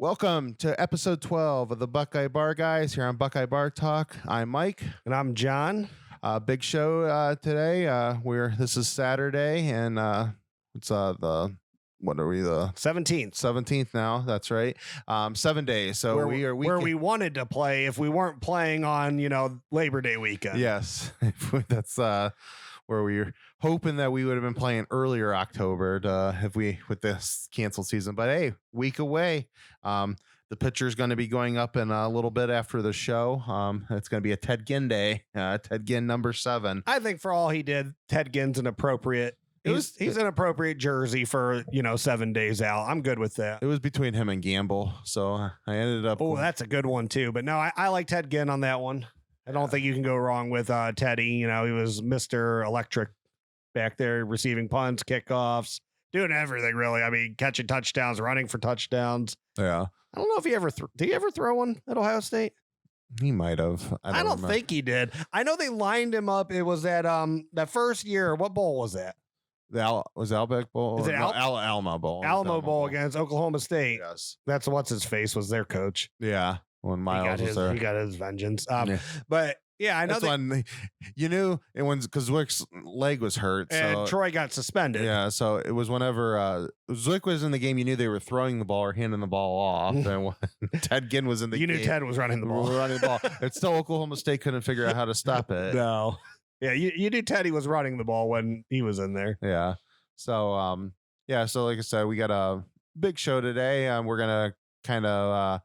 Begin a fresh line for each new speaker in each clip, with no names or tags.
Welcome to episode 12 of the Buckeye Bar Guys here on Buckeye Bar Talk. I'm Mike.
And I'm John.
Big show today. This is Saturday, and it's the 17th now. That's right. 7 days. So
where we wanted to play if we weren't playing on Labor Day weekend.
Yes, that's where we were hoping that we would have been playing earlier October with this canceled season. But hey, week away. The pitcher's going to be going up in a little bit after the show. It's going to be a Ted Ginn day. Ted Ginn number 7.
I think for all he did, Ted Ginn's an appropriate. He's an appropriate jersey for 7 days out. I'm good with that.
It was between him and Gamble, so I ended up.
Oh, that's a good one too. But no, I like Ted Ginn on that one. I don't think you can go wrong with Teddy. He was Mr. Electric back there, receiving punts, kickoffs, doing everything really. I mean, catching touchdowns, running for touchdowns.
Yeah.
I don't know if he ever did he ever throw one at Ohio State?
He might have.
I don't think he did. I know they lined him up. It was that first year. What bowl was that?
Was Outback Bowl?
Is it
Alamo Bowl?
Alamo Bowl against Oklahoma State.
Yes.
That's what's his face was their coach.
Yeah. When Miles was there.
He got his vengeance. But yeah, I know
that's when you knew it was because Zwick's leg was hurt.
And Troy got suspended.
Yeah. So it was whenever Zwick was in the game, you knew they were throwing the ball or handing the ball off. And when Ted Ginn was in the game.
You knew Ted was running the ball.
It's still Oklahoma State couldn't figure out how to stop it.
No. Yeah, you knew Teddy was running the ball when he was in there.
Yeah. So, so like I said, we got a big show today. We're going to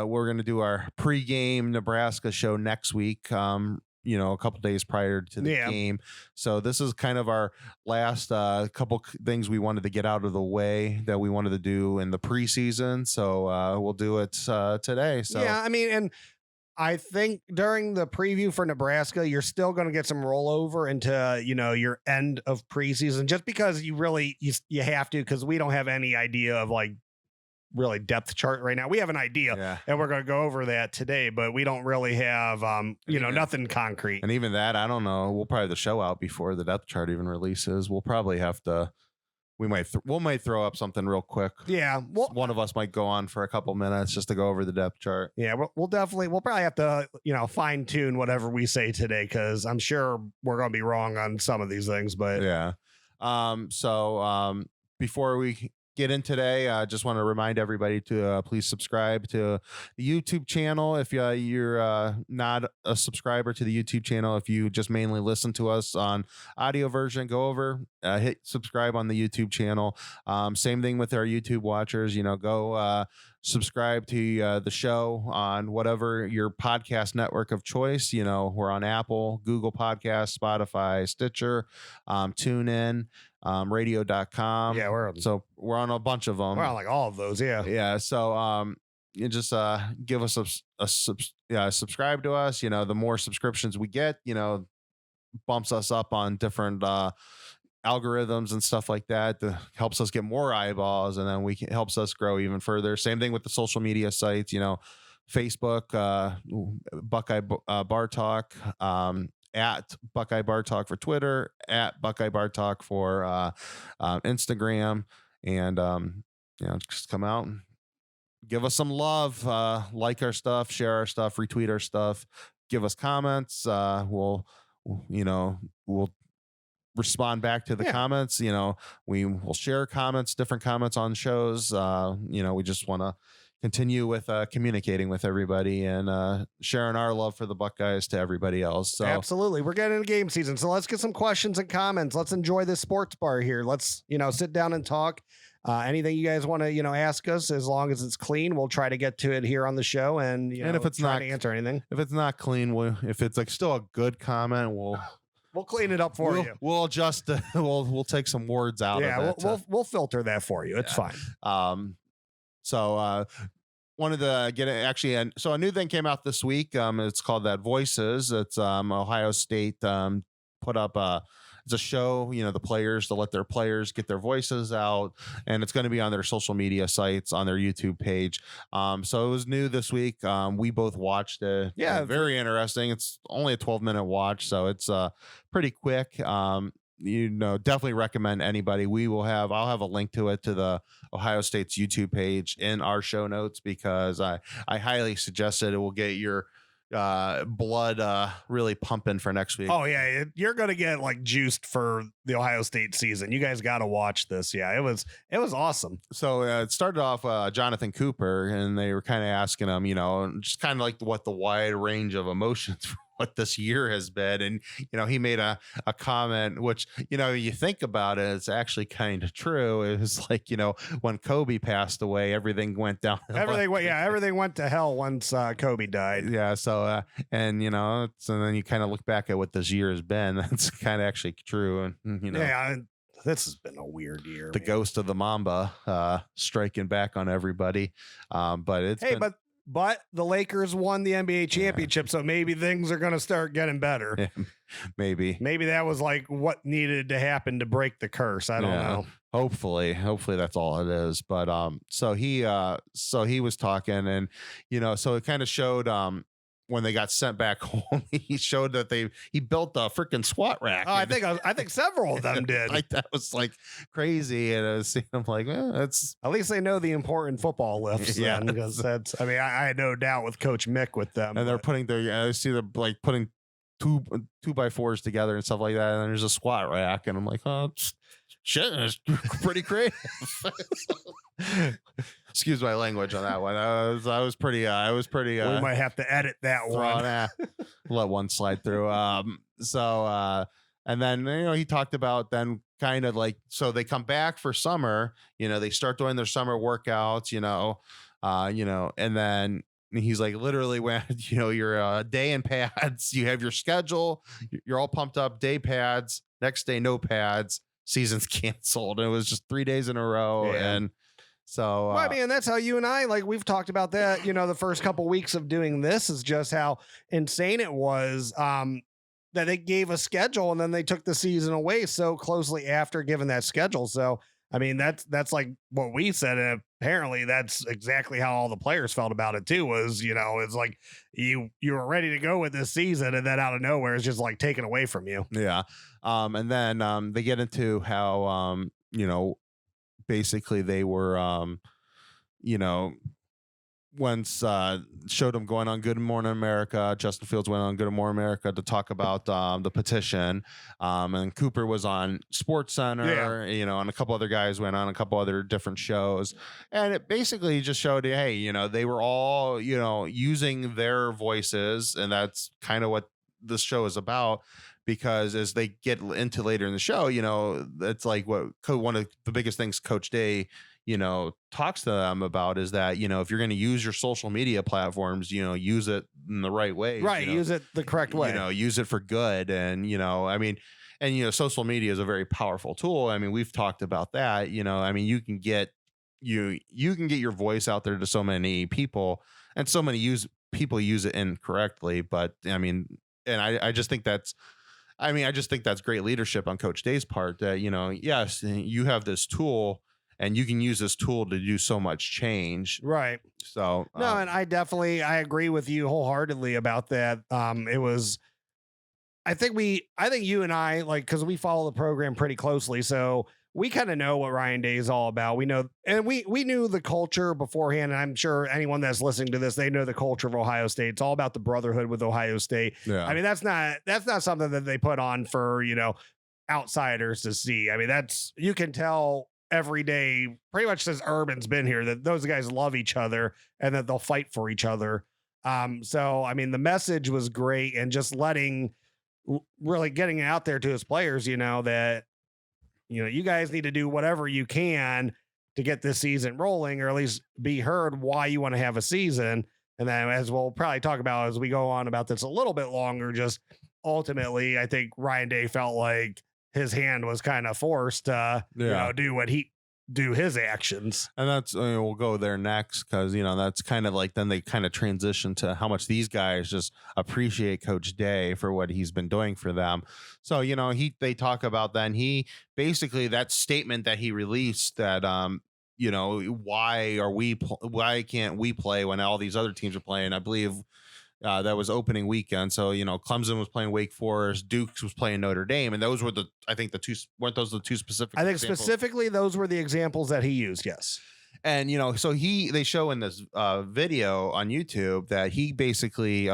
we're going to do our pregame Nebraska show next week, a couple days prior to the game. So this is kind of our last couple things we wanted to get out of the way that we wanted to do in the preseason. So we'll do it today. So
yeah, I mean, and I think during the preview for Nebraska, you're still going to get some rollover into, your end of preseason, just because you have to, because we don't have any idea of really depth chart right now. We have an idea and we're going to go over that today, but we don't really have, nothing concrete.
And even that, I don't know. We'll probably have the show out before the depth chart even releases. We'll probably have to, we might throw up something real quick.
Yeah.
One of us might go on for a couple minutes just to go over the depth chart.
Yeah. We'll probably have to, fine tune whatever we say today, because I'm sure we're going to be wrong on some of these things, but
yeah. Before we get in today, I just want to remind everybody to please subscribe to the YouTube channel. If you're not a subscriber to the YouTube channel, if you just mainly listen to us on audio version, go over, hit subscribe on the YouTube channel. Same thing with our YouTube watchers, go subscribe to the show on whatever your podcast network of choice. We're on Apple, Google Podcasts, Spotify, Stitcher, TuneIn, radio.com.
Yeah,
we're on a bunch of them.
We're on all of those.
Yeah. So you just give us subscribe to us. The more subscriptions we get, bumps us up on different algorithms and stuff like that. Helps us get more eyeballs, and then helps us grow even further. Same thing with the social media sites. Facebook, Buckeye Bar Talk, at Buckeye Bar Talk for Twitter, at Buckeye Bar Talk for Instagram, and just come out and give us some love, like our stuff, share our stuff, retweet our stuff, give us comments. We'll respond back to the comments. We will share different comments on shows. We just want to continue with communicating with everybody and sharing our love for the Buckeyes to everybody else. So
absolutely, we're getting into game season, so let's get some questions and comments. Let's enjoy this sports bar here. Let's sit down and talk. Anything you guys want to ask us, as long as it's clean, we'll try to get to it here on the show. And if it's not to answer anything, if it's not clean, if it's still a good comment, we'll clean it up for you.
We'll adjust. We'll take some words out of it.
We'll filter that for you. It's fine.
Wanted to get a new thing came out this week. It's called That Voices. It's Ohio State put up it's a show, the players, to let their players get their voices out, and it's going to be on their social media sites, on their YouTube page. So it was new this week. We both watched it.
Yeah,
very interesting. It's only a 12-minute watch, so it's pretty quick. definitely recommend anybody. I'll have a link to it to the Ohio State's YouTube page in our show notes, because I highly suggest it. It will get your blood really pumping for next week.
Oh yeah, you're gonna get like juiced for the Ohio State season. You guys got to watch this. Yeah, it was awesome.
So it started off Jonathon Cooper, and they were kind of asking him, just kind of like what the wide range of emotions for what this year has been. And he made a comment, which you think about it, it's actually kind of true. It was like, when Kobe passed away, everything went down.
Everything went to hell once Kobe died.
Yeah. So and then you kind of look back at what this year has been. That's kind of actually true. And
yeah, this has been a weird year.
The ghost of the Mamba striking back on everybody. But it's
but the Lakers won the NBA championship, so maybe things are going to start getting better.
Yeah, maybe
that was like what needed to happen to break the curse. I don't know.
Hopefully that's all it is. But so he was talking, and so it kind of showed when they got sent back home, he showed that he built a freaking squat rack.
Oh, I think several of them did.
Like, that was like crazy, and I was seeing them like, that's
at least they know the important football lifts. Yeah, because that's. I mean, I had no doubt with Coach Mick with them,
and they're putting I see them like putting two by fours together and stuff like that, and there's a squat rack, and I'm like, oh shit, it's pretty creative. Excuse my language on that one. I was pretty.
We might have to edit that one.
Let one slide through. And then he talked about then kind of like, so they come back for summer. They start doing their summer workouts. And then he's like, literally, when you're a day in pads, you have your schedule, you're all pumped up, day pads, next day no pads, season's canceled. And it was just 3 days in a row. Yeah. And so
I mean, that's how you and I, like, we've talked about that, the first couple weeks of doing this is just how insane it was that they gave a schedule and then they took the season away so closely after giving that schedule. So I mean, that's like what we said, and apparently that's exactly how all the players felt about it too. Was it's like you were ready to go with this season, and then out of nowhere it's just like taken away from you.
Yeah, and then they get into how basically they were once showed him going on Good Morning America. Justin Fields went on Good Morning America to talk about the petition, and Cooper was on Sports Center. And a couple other guys went on a couple other different shows, and it basically just showed, hey, they were all using their voices, and that's kind of what this show is about. Because as they get into later in the show, it's like what one of the biggest things Coach Day talks to them about is that, if you're going to use your social media platforms, use it in the right way.
Right. Use it the correct way.
Use it for good. And, I mean, and, social media is a very powerful tool. I mean, we've talked about that, I mean, you can get your voice out there to so many people, and so many people use it incorrectly. But I mean, and I just think that's great leadership on Coach Day's part that, yes, you have this tool and you can use this tool to do so much change.
Right.
So,
no, and I agree with you wholeheartedly about that. It was, I think you and I, like, cause we follow the program pretty closely. So we kind of know what Ryan Day is all about. We know, and we knew the culture beforehand. And I'm sure anyone that's listening to this, they know the culture of Ohio State. It's all about the brotherhood with Ohio State. Yeah. I mean, that's not something that they put on for, outsiders to see. I mean, you can tell every day, pretty much since Urban's been here, that those guys love each other and that they'll fight for each other. So, I mean, the message was great, and just really getting it out there to his players, that, you guys need to do whatever you can to get this season rolling, or at least be heard why you want to have a season. And then, as we'll probably talk about as we go on about this a little bit longer, just ultimately, I think Ryan Day felt like his hand was kind of forced to, do his actions.
And that's, we'll go there next, because, that's kind of like, then they kind of transition to how much these guys just appreciate Coach Day for what he's been doing for them. So, they talk about then basically that statement that he released that, why can't we play when all these other teams are playing? I believe that was opening weekend. So, Clemson was playing Wake Forest, Duke was playing Notre Dame, and those were I think weren't those the two specific
I think
examples?
specifically those were the examples that he used. Yes.
And, so they show in this video on YouTube that he basically,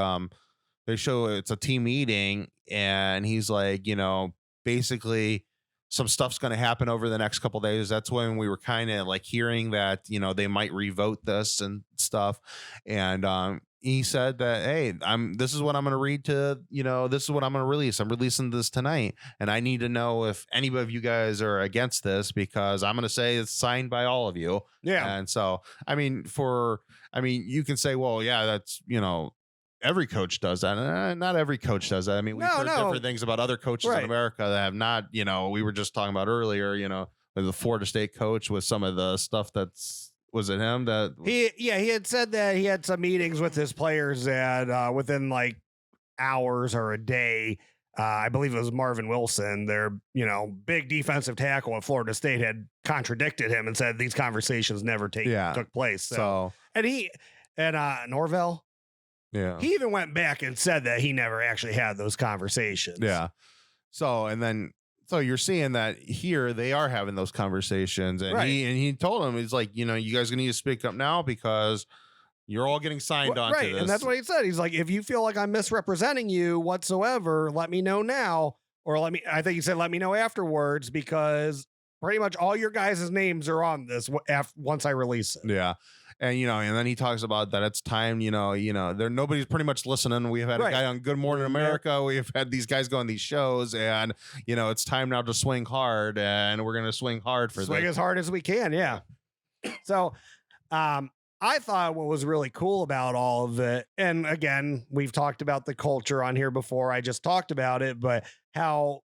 they show it's a team meeting, and he's like, basically some stuff's going to happen over the next couple of days. That's when we were kind of like hearing that, they might revote this and stuff. And he said that, hey, this is what I'm going to read to, this is what I'm going to release. I'm releasing this tonight. And I need to know if any of you guys are against this, because I'm going to say it's signed by all of you.
Yeah.
And so, you can say, well, yeah, that's, every coach does that. Not every coach does that. I mean, we've heard different things about other coaches in America that have not, we were just talking about earlier, the Florida State coach with some of the stuff was it him that
he had said that he had some meetings with his players that within like hours or a day, I believe it was Marvin Wilson, their, big defensive tackle at Florida State, had contradicted him and said these conversations never took place. So and Norvell.
Yeah.
He even went back and said that he never actually had those conversations.
Yeah. So you're seeing that here they are having those conversations, and he told him, he's like, you guys need to speak up now because you're all getting signed on to this.
And that's what he said. He's like, if you feel like I'm misrepresenting you whatsoever, let me know now, or I think he said, let me know afterwards, because pretty much all your guys' names are on this once I release it.
Yeah. And, and then he talks about that it's time, nobody's pretty much listening. We've had a guy on Good Morning America. We've had these guys go on these shows, and, it's time now to swing hard, and we're going to swing hard for
swing as hard as we can. Yeah. So, I thought what was really cool about all of it, and again, we've talked about the culture on here before. I just talked about it, but how,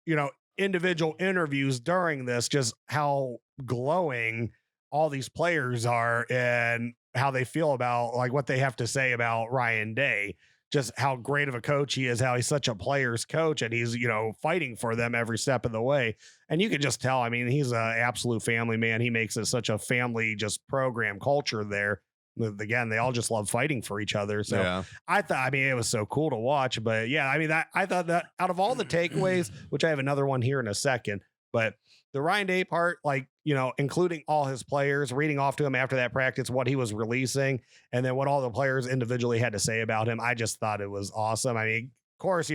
individual interviews during this, just how glowing all these players are and how they feel about like what they have to say about Ryan Day, just how great of a coach he is, how he's such a player's coach, and he's, fighting for them every step of the way. And you can just tell, he's an absolute family man. He makes it such a family, just program culture there. Again, they all just love fighting for each other. So I thought, it was so cool to watch. But yeah, I thought that out of all the takeaways, which I have another one here in a second, but the Ryan Day part, including all his players, reading off to him after that practice what he was releasing, and then what all the players individually had to say about him, I just thought it was awesome. Of course,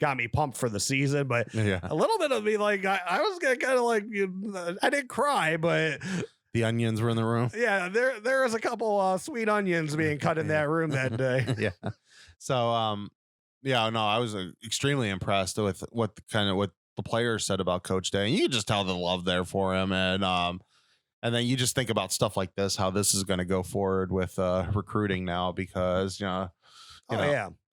got me pumped for the season, but a little bit of me, I was gonna kind of I didn't cry, but
the onions were in the room.
Yeah, there was a couple sweet onions being cut in that room that day.
Yeah. So, I was extremely impressed with what the players said about Coach Day, and you can just tell the love there for him, and then you just think about stuff like this, how this is going to go forward with recruiting now, because I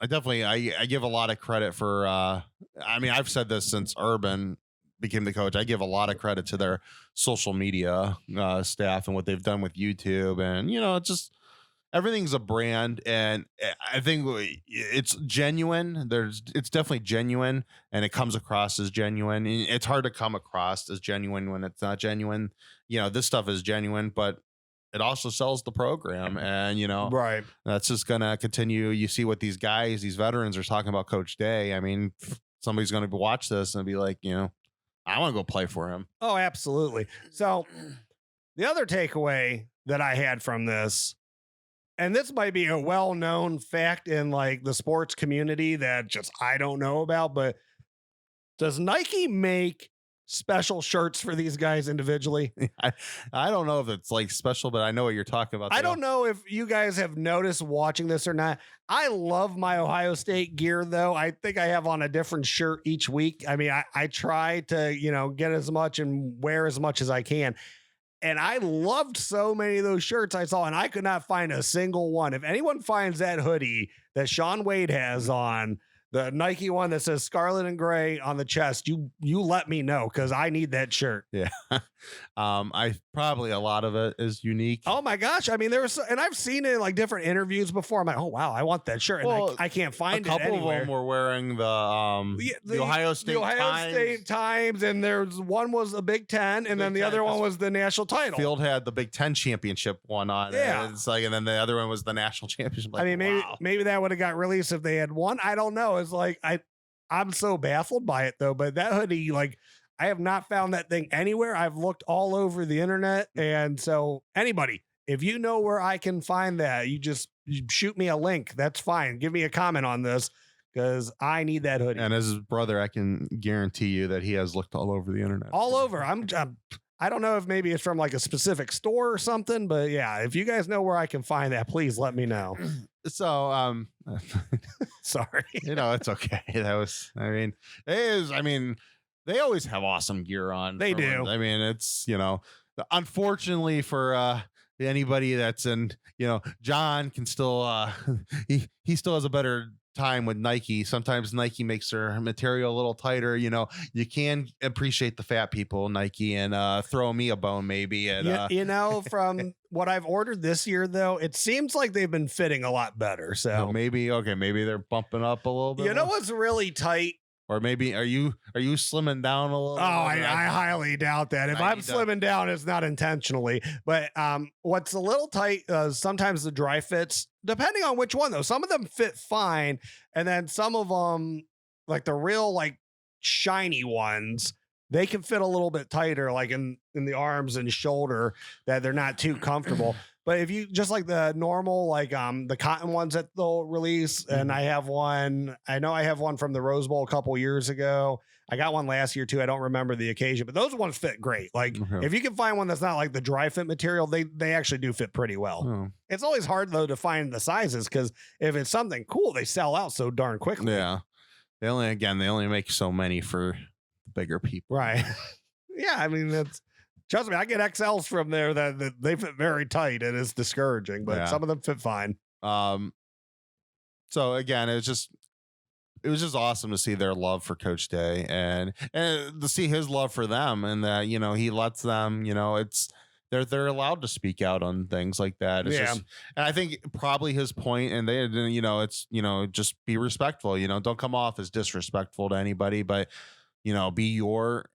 definitely I give a lot of credit for I've said this since Urban became the coach. I give a lot of credit to their social media staff and what they've done with YouTube, and just everything's a brand, and I think it's genuine. It's definitely genuine, and it comes across as genuine. It's hard to come across as genuine when it's not genuine. This stuff is genuine, but it also sells the program, and that's just gonna continue. You see what these guys, these veterans, are talking about Coach Day. Somebody's gonna watch this and be like, I want to go play for him.
Oh, absolutely. So the other takeaway that I had from this, and this might be a well-known fact in the sports community that just I don't know about, but does Nike make special shirts for these guys individually?
I don't know if it's special, but I know what you're talking about.
I don't know if you guys have noticed watching this or not. I love my Ohio State gear, though. I think I have on a different shirt each week. I try to, get as much and wear as much as I can. And I loved so many of those shirts I saw, and I could not find a single one. If anyone finds that hoodie that Sean Wade has on, the Nike one that says Scarlet and Gray on the chest, you let me know because I need that shirt.
Yeah. I probably a lot of it is unique.
Oh my gosh. I mean, and I've seen it in like different interviews before. I'm like, oh wow, I want that shirt. And
Well,
I can't find it
a couple
anywhere.
of them were wearing the Ohio State
Times, and there's one was a Big Ten, and then the other one was the national title.
Field had the Big Ten championship one on it.
Yeah.
It's like, and then the other one was the national championship. Like,
I mean, maybe that would have got released if they had one. I don't know. It's like I'm so baffled by it though. But that hoodie, like, I have not found that thing anywhere. I've looked all over the internet, and so anybody, if you know where I can find that, you shoot me a link. That's fine. Give me a comment on this because I need that hoodie.
And as his brother, I can guarantee you that he has looked all over the internet.
All over. I don't know if maybe it's from like a specific store or something, but yeah, if you guys know where I can find that, please let me know.
So,
sorry.
It's okay. They always have awesome gear on.
They do.
I mean, it's, unfortunately for anybody that's in, John can still, he still has a better time with Nike. Sometimes Nike makes their material a little tighter. You can appreciate the fat people, Nike, and throw me a bone maybe. And
from what I've ordered this year, though, it seems like they've been fitting a lot better. So
maybe they're bumping up a little bit.
You know what's really tight?
Or maybe are you slimming down a little?
Oh, I highly doubt that. If I'm slimming down, it's not intentionally. But what's a little tight, sometimes the dry fits, depending on which one though. Some of them fit fine, and then some of them, like the real like shiny ones, they can fit a little bit tighter, like in the arms and shoulder, that they're not too comfortable. But if you just like the normal, like the cotton ones that they'll release, and I have one from the Rose Bowl a couple years ago. I got one last year too. I don't remember the occasion, but those ones fit great. Like if you can find one that's not like the dry fit material, they actually do fit pretty well.
Oh.
It's always hard though to find the sizes because if it's something cool, they sell out so darn quickly.
Yeah, they only make so many for bigger people,
right? Yeah, I mean trust me, I get XLs from there that they fit very tight, and it's discouraging, but some of them fit fine.
So again, it was just awesome to see their love for Coach Day and to see his love for them, and that, he lets them, it's they're allowed to speak out on things like that. It's just, and I think probably his point, and they, it's, just be respectful, don't come off as disrespectful to anybody, but, be your,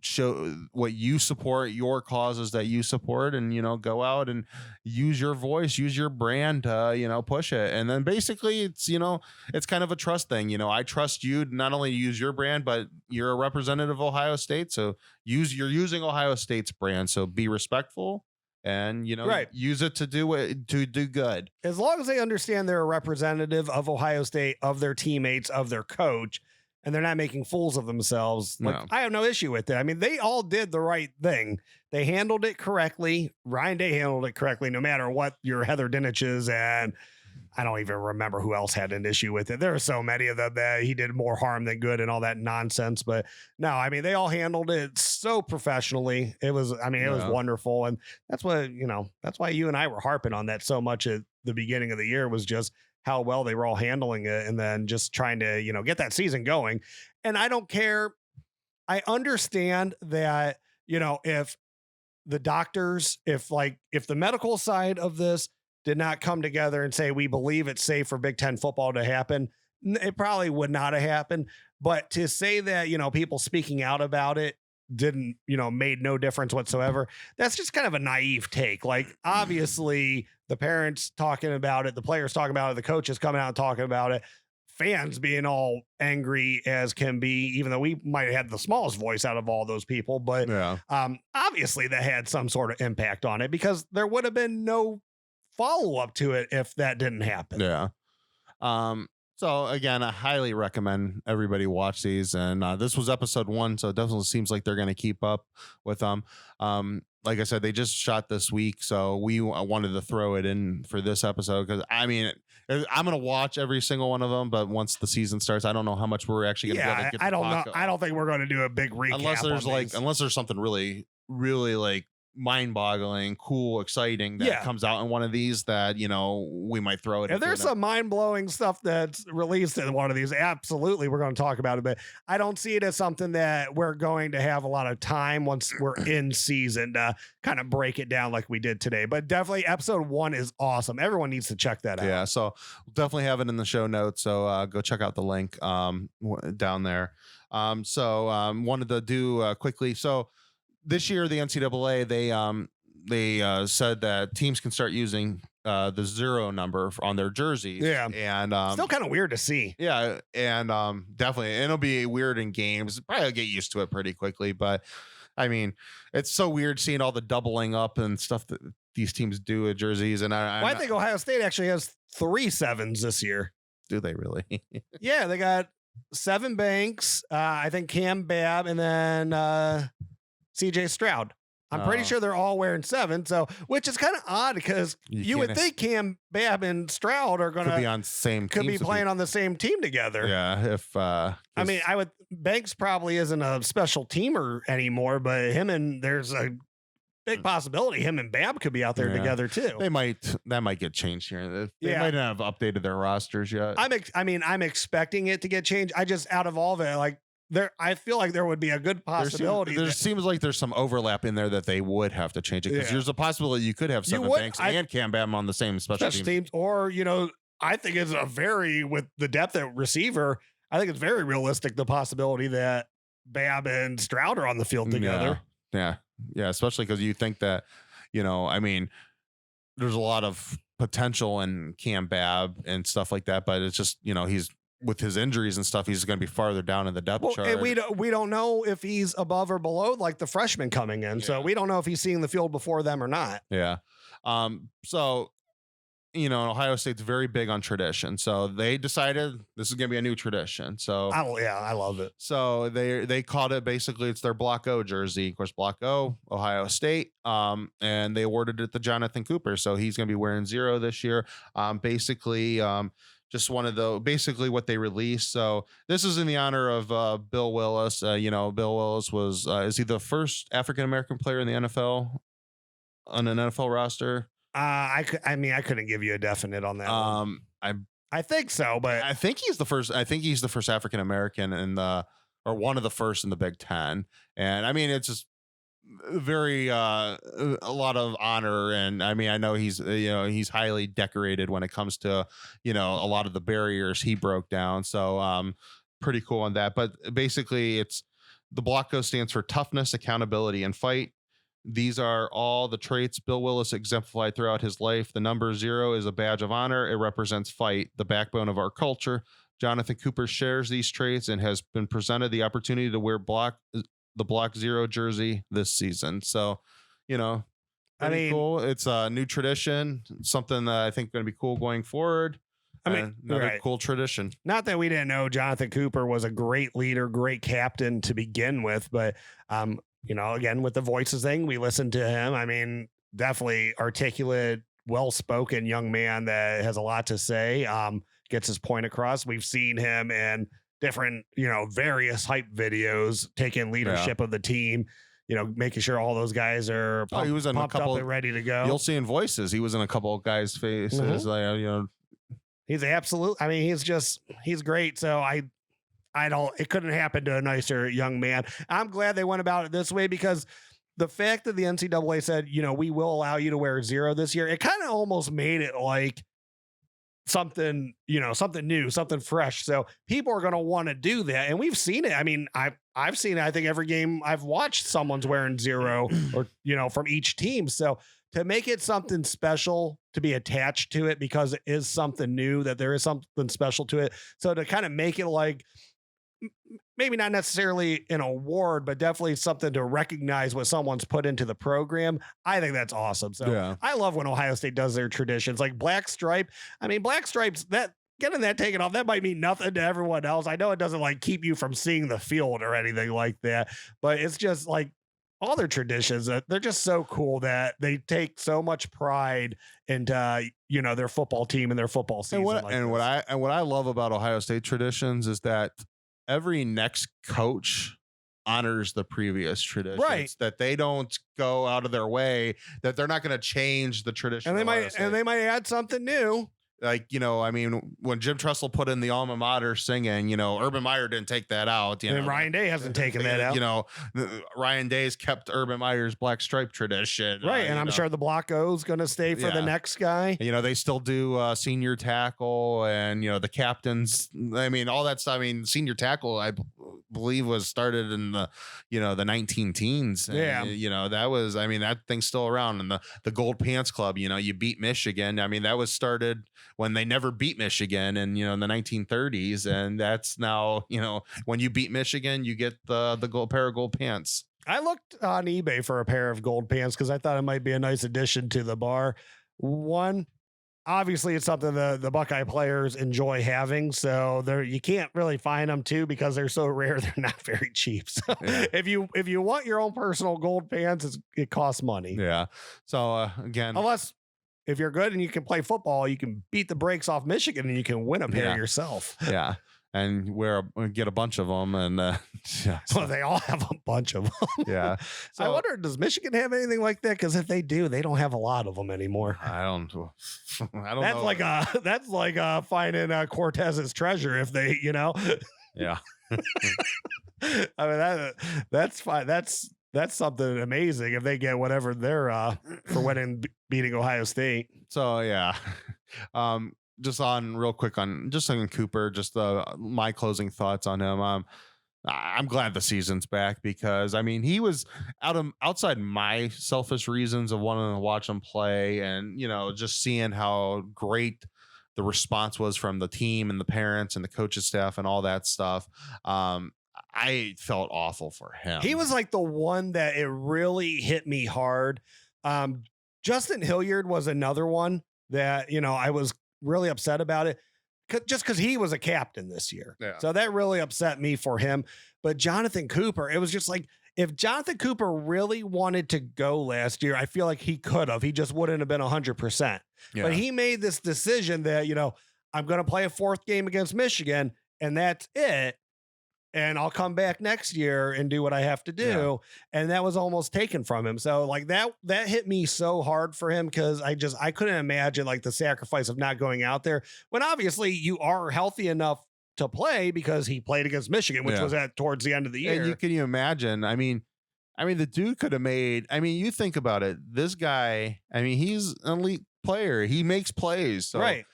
show what you support, your causes that you support, and go out and use your voice, use your brand to push it. And then basically it's it's kind of a trust thing. I trust you to not only use your brand, but you're a representative of Ohio State, so you're using Ohio State's brand, so be respectful and use it to do good. As
long as they understand they're a representative of Ohio State, of their teammates, of their coach, and they're not making fools of themselves. Like, no. I have no issue with it. I mean, they all did the right thing. They handled it correctly. Ryan Day handled it correctly, no matter what your Heather Dinniches, and I don't even remember who else had an issue with it. There are so many of them that he did more harm than good and all that nonsense. But no, I mean, they all handled it so professionally. It was wonderful. And that's what, that's why you and I were harping on that so much at the beginning of the year, was just how well they were all handling it, and then just trying to, get that season going. And I don't care. I understand that, if the doctors, if the medical side of this did not come together and say, we believe it's safe for Big Ten football to happen, it probably would not have happened. But to say that, people speaking out about it didn't, made no difference whatsoever, that's just kind of a naive take. Like, obviously the parents talking about it, the players talking about it, the coaches coming out and talking about it, fans being all angry as can be, even though we might have had the smallest voice out of all those people. But obviously that had some sort of impact on it, because there would have been no follow-up to it if that didn't happen.
Yeah. So again, I highly recommend everybody watch these. And this was episode 1, so it definitely seems like they're going to keep up with them. Like I said, they just shot this week, so we wanted to throw it in for this episode, because I'm going to watch every single one of them, but once the season starts, I don't know how much we're actually going to be able to get.
I don't know. I don't think we're going to do a big recap
unless there's something really, really like mind-boggling, cool, exciting that comes out in one of these that, we might throw it.
If there's some mind-blowing stuff that's released in one of these, absolutely we're going to talk about it, but I don't see it as something that we're going to have a lot of time once we're in season to kind of break it down like we did today. But definitely episode 1 is awesome. Everyone needs to check that out.
Yeah, so we'll definitely have it in the show notes, so go check out the link down there. Wanted to do quickly, so this year, the NCAA, they said that teams can start using the 0 number on their jerseys.
Yeah,
and
still kind of weird to see.
Yeah, and definitely, it'll be weird in games. Probably get used to it pretty quickly, but I mean, it's so weird seeing all the doubling up and stuff that thes teams do with jerseys. And
I think Ohio State actually has 3 7s this year.
Do they really?
Yeah, they got 7 Banks. I think Cam Babb, and then CJ Stroud. I'm pretty sure they're all wearing 7, so which is kind of odd because you would think Cam Babb and Stroud are going to
be on same
could be playing on the same team together.
Yeah, if I
mean, Banks probably isn't a special teamer anymore, but there's a big possibility him and Babb could be out there together too.
That might get changed here. They might not have updated their rosters yet.
I'm expecting it to get changed. I just out of all of it, I feel like there would be a good possibility.
There seems like there's some overlap in there that they would have to change it because there's a possibility you could have 7 Banks and Cam Babb on the same special teams.
Or, I think it's with the depth at receiver, I think it's very realistic, the possibility that Babb and Stroud are on the field together.
Yeah. Especially because you think that, there's a lot of potential in Cam Babb and stuff like that, but it's just, he's with his injuries and stuff, he's going to be farther down in the depth chart.
And we don't know if he's above or below like the freshman coming in. So we don't know if he's seeing the field before them or not.
Yeah. Ohio State's very big on tradition. So they decided this is going to be a new tradition. So
I love it.
So they called it, basically it's their Block O jersey. Of course, Block O, Ohio State. And they awarded it to Jonathon Cooper. So he's going to be wearing 0 this year. Just one of basically what they released. So this is in the honor of Bill Willis. Bill Willis was, is he the first African-American player in the NFL on an NFL roster?
I couldn't give you a definite on that. I think so, but
I think he's the first. I think he's the first African-American or one of the first in the Big Ten. And I mean, it's just very a lot of honor, and I mean, I know he's highly decorated when it comes to a lot of the barriers he broke down, so pretty cool on that. But basically, it's the Block O stands for toughness, accountability, and fight. These are all the traits Bill Willis exemplified throughout his life. The number 0 is a badge of honor. It represents fight, the backbone of our culture. Jonathon Cooper shares these traits and has been presented the opportunity to wear the Block 0 jersey this season. So, cool. It's a new tradition, something that I think going to be cool going forward. Another cool tradition.
Not that we didn't know Jonathon Cooper was a great leader, great captain to begin with, but again, with the voices thing, we listened to him. I mean, definitely articulate, well-spoken young man that has a lot to say, gets his point across. We've seen him in different, various hype videos, taking leadership of the team, making sure all those guys are
he was in
pumped up and ready to go.
You'll see in voices, he was in a couple of guys' faces.
Mm-hmm. He's he's great. So it couldn't happen to a nicer young man. I'm glad they went about it this way, because the fact that the NCAA said, we will allow you to wear 0 this year, it kind of almost made it like something new, something fresh. So people are going to want to do that. And we've seen it. I mean, I've seen it. I think every game I've watched, someone's wearing 0 or, from each team. So to make it something special, to be attached to it because it is something new, that there is something special to it. So to kind of make it like, maybe not necessarily an award, but definitely something to recognize what someone's put into the program. I think that's awesome. So I love when Ohio State does their traditions, like black stripe. I mean, black stripes, that getting that taken off, that might mean nothing to everyone else. I know it doesn't like keep you from seeing the field or anything like that, but it's just like all their traditions, they're just so cool that they take so much pride into, their football team and their football season.
What I love about Ohio State traditions is that every next coach honors the previous traditions,
Right.
that they don't go out of their way, that they're not going to change the tradition.
And they might add something new.
Like, I mean, when Jim Tressel put in the alma mater singing, Urban Meyer didn't take that out.
And Ryan Day hasn't taken that out.
Ryan Day's kept Urban Meyer's black stripe tradition.
Right. And I'm sure the block O is going to stay for the next guy.
They still do senior tackle and, the captains. I mean, all that stuff. I mean, senior tackle, I believe, was started in the, the 19 teens.
Yeah.
And, that was, I mean, that thing's still around. And the Gold Pants Club, you beat Michigan. I mean, that was started when they never beat Michigan and, in the 1930s. And that's now, when you beat Michigan, you get the pair of gold pants.
I looked on eBay for a pair of gold pants because I thought it might be a nice addition to the bar. One, obviously it's something the Buckeye players enjoy having. So you can't really find them too, because they're so rare. They're not very cheap. So if you want your own personal gold pants, it costs money.
Yeah. So again,
unless if you're good and you can play football, you can beat the brakes off Michigan and you can win a pair yourself.
Yeah. And get a bunch of them. And
well, they all have a bunch of them.
Yeah.
So I wonder, does Michigan have anything like that? Because if they do, they don't have a lot of them anymore.
I don't know.
That's like finding Cortez's treasure if they,
Yeah.
I mean, that's fine. That's something amazing if they get whatever they're for beating Ohio State.
So yeah. Just on real quick on Cooper, just my closing thoughts on him. I'm glad the season's back, because I mean, he was outside my selfish reasons of wanting to watch him play, and just seeing how great the response was from the team and the parents and the coaches staff and all that stuff. I felt awful for him.
He was like the one that it really hit me hard. Justin Hilliard was another one that, I was really upset about it, just because he was a captain this year.
Yeah.
So that really upset me for him. But Jonathon Cooper, it was just like, if Jonathon Cooper really wanted to go last year, I feel like he could have. He just wouldn't have been 100%. Yeah. But he made this decision that, I'm going to play a fourth game against Michigan, and that's it. And I'll come back next year and do what I have to do. Yeah. And that was almost taken from him. So like that hit me so hard for him, because I couldn't imagine like the sacrifice of not going out there when obviously you are healthy enough to play, because he played against Michigan, which was towards the end of the year.
And can you imagine? I mean, the dude could have made, you think about it, this guy, he's an elite player. He makes plays. So.
Right.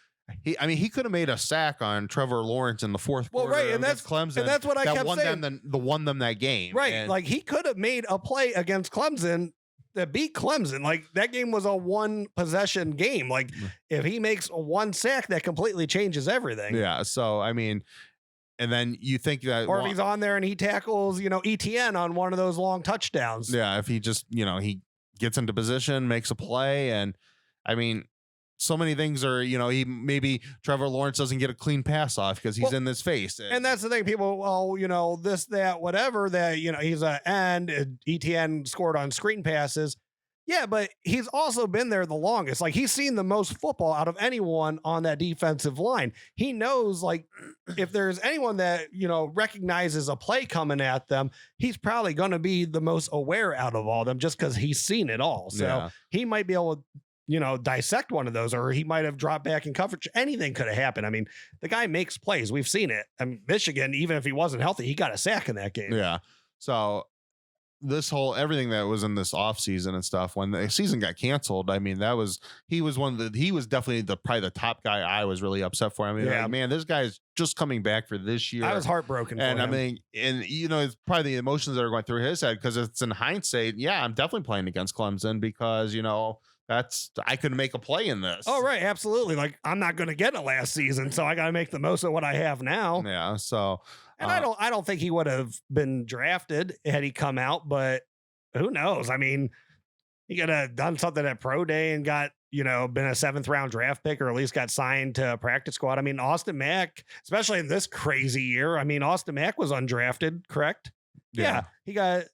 He could have made a sack on Trevor Lawrence in the fourth quarter.
Right, and that's
Clemson.
And that's what I kept saying.
Won them that game.
Right,
and
like he could have made a play against Clemson that beat Clemson. Like that game was a one possession game. Like if he makes one sack, that completely changes everything.
Yeah. So and then you think that,
or if he's on there and he tackles, ETN on one of those long touchdowns.
Yeah, if he just he gets into position, makes a play, and so many things are, maybe Trevor Lawrence doesn't get a clean pass off because he's in this face.
And that's the thing. People, this, that, whatever, that, he's an end. ETN scored on screen passes. Yeah, but he's also been there the longest. Like he's seen the most football out of anyone on that defensive line. He knows, like, if there's anyone that, recognizes a play coming at them, he's probably going to be the most aware out of all of them, just because he's seen it all. So he might be able to, dissect one of those, or he might have dropped back in coverage. Anything could have happened. The guy makes plays. We've seen it. Michigan, even if he wasn't healthy, he got a sack in that game.
Yeah. So everything that was in this off season and stuff, when the season got canceled, he was definitely probably the top guy I was really upset for. Man, this guy's just coming back for this year.
I was heartbroken.
And it's probably the emotions that are going through his head, because it's in hindsight. Yeah, I'm definitely playing against Clemson because, I could make a play in this.
Oh, right. Absolutely. Like I'm not going to get it last season, so I got to make the most of what I have now.
Yeah. So,
and I don't think he would have been drafted had he come out, but who knows? He could have done something at pro day and got, been a 7th round draft pick, or at least got signed to a practice squad. Austin Mack, especially in this crazy year. Austin Mack was undrafted, correct? Yeah. He got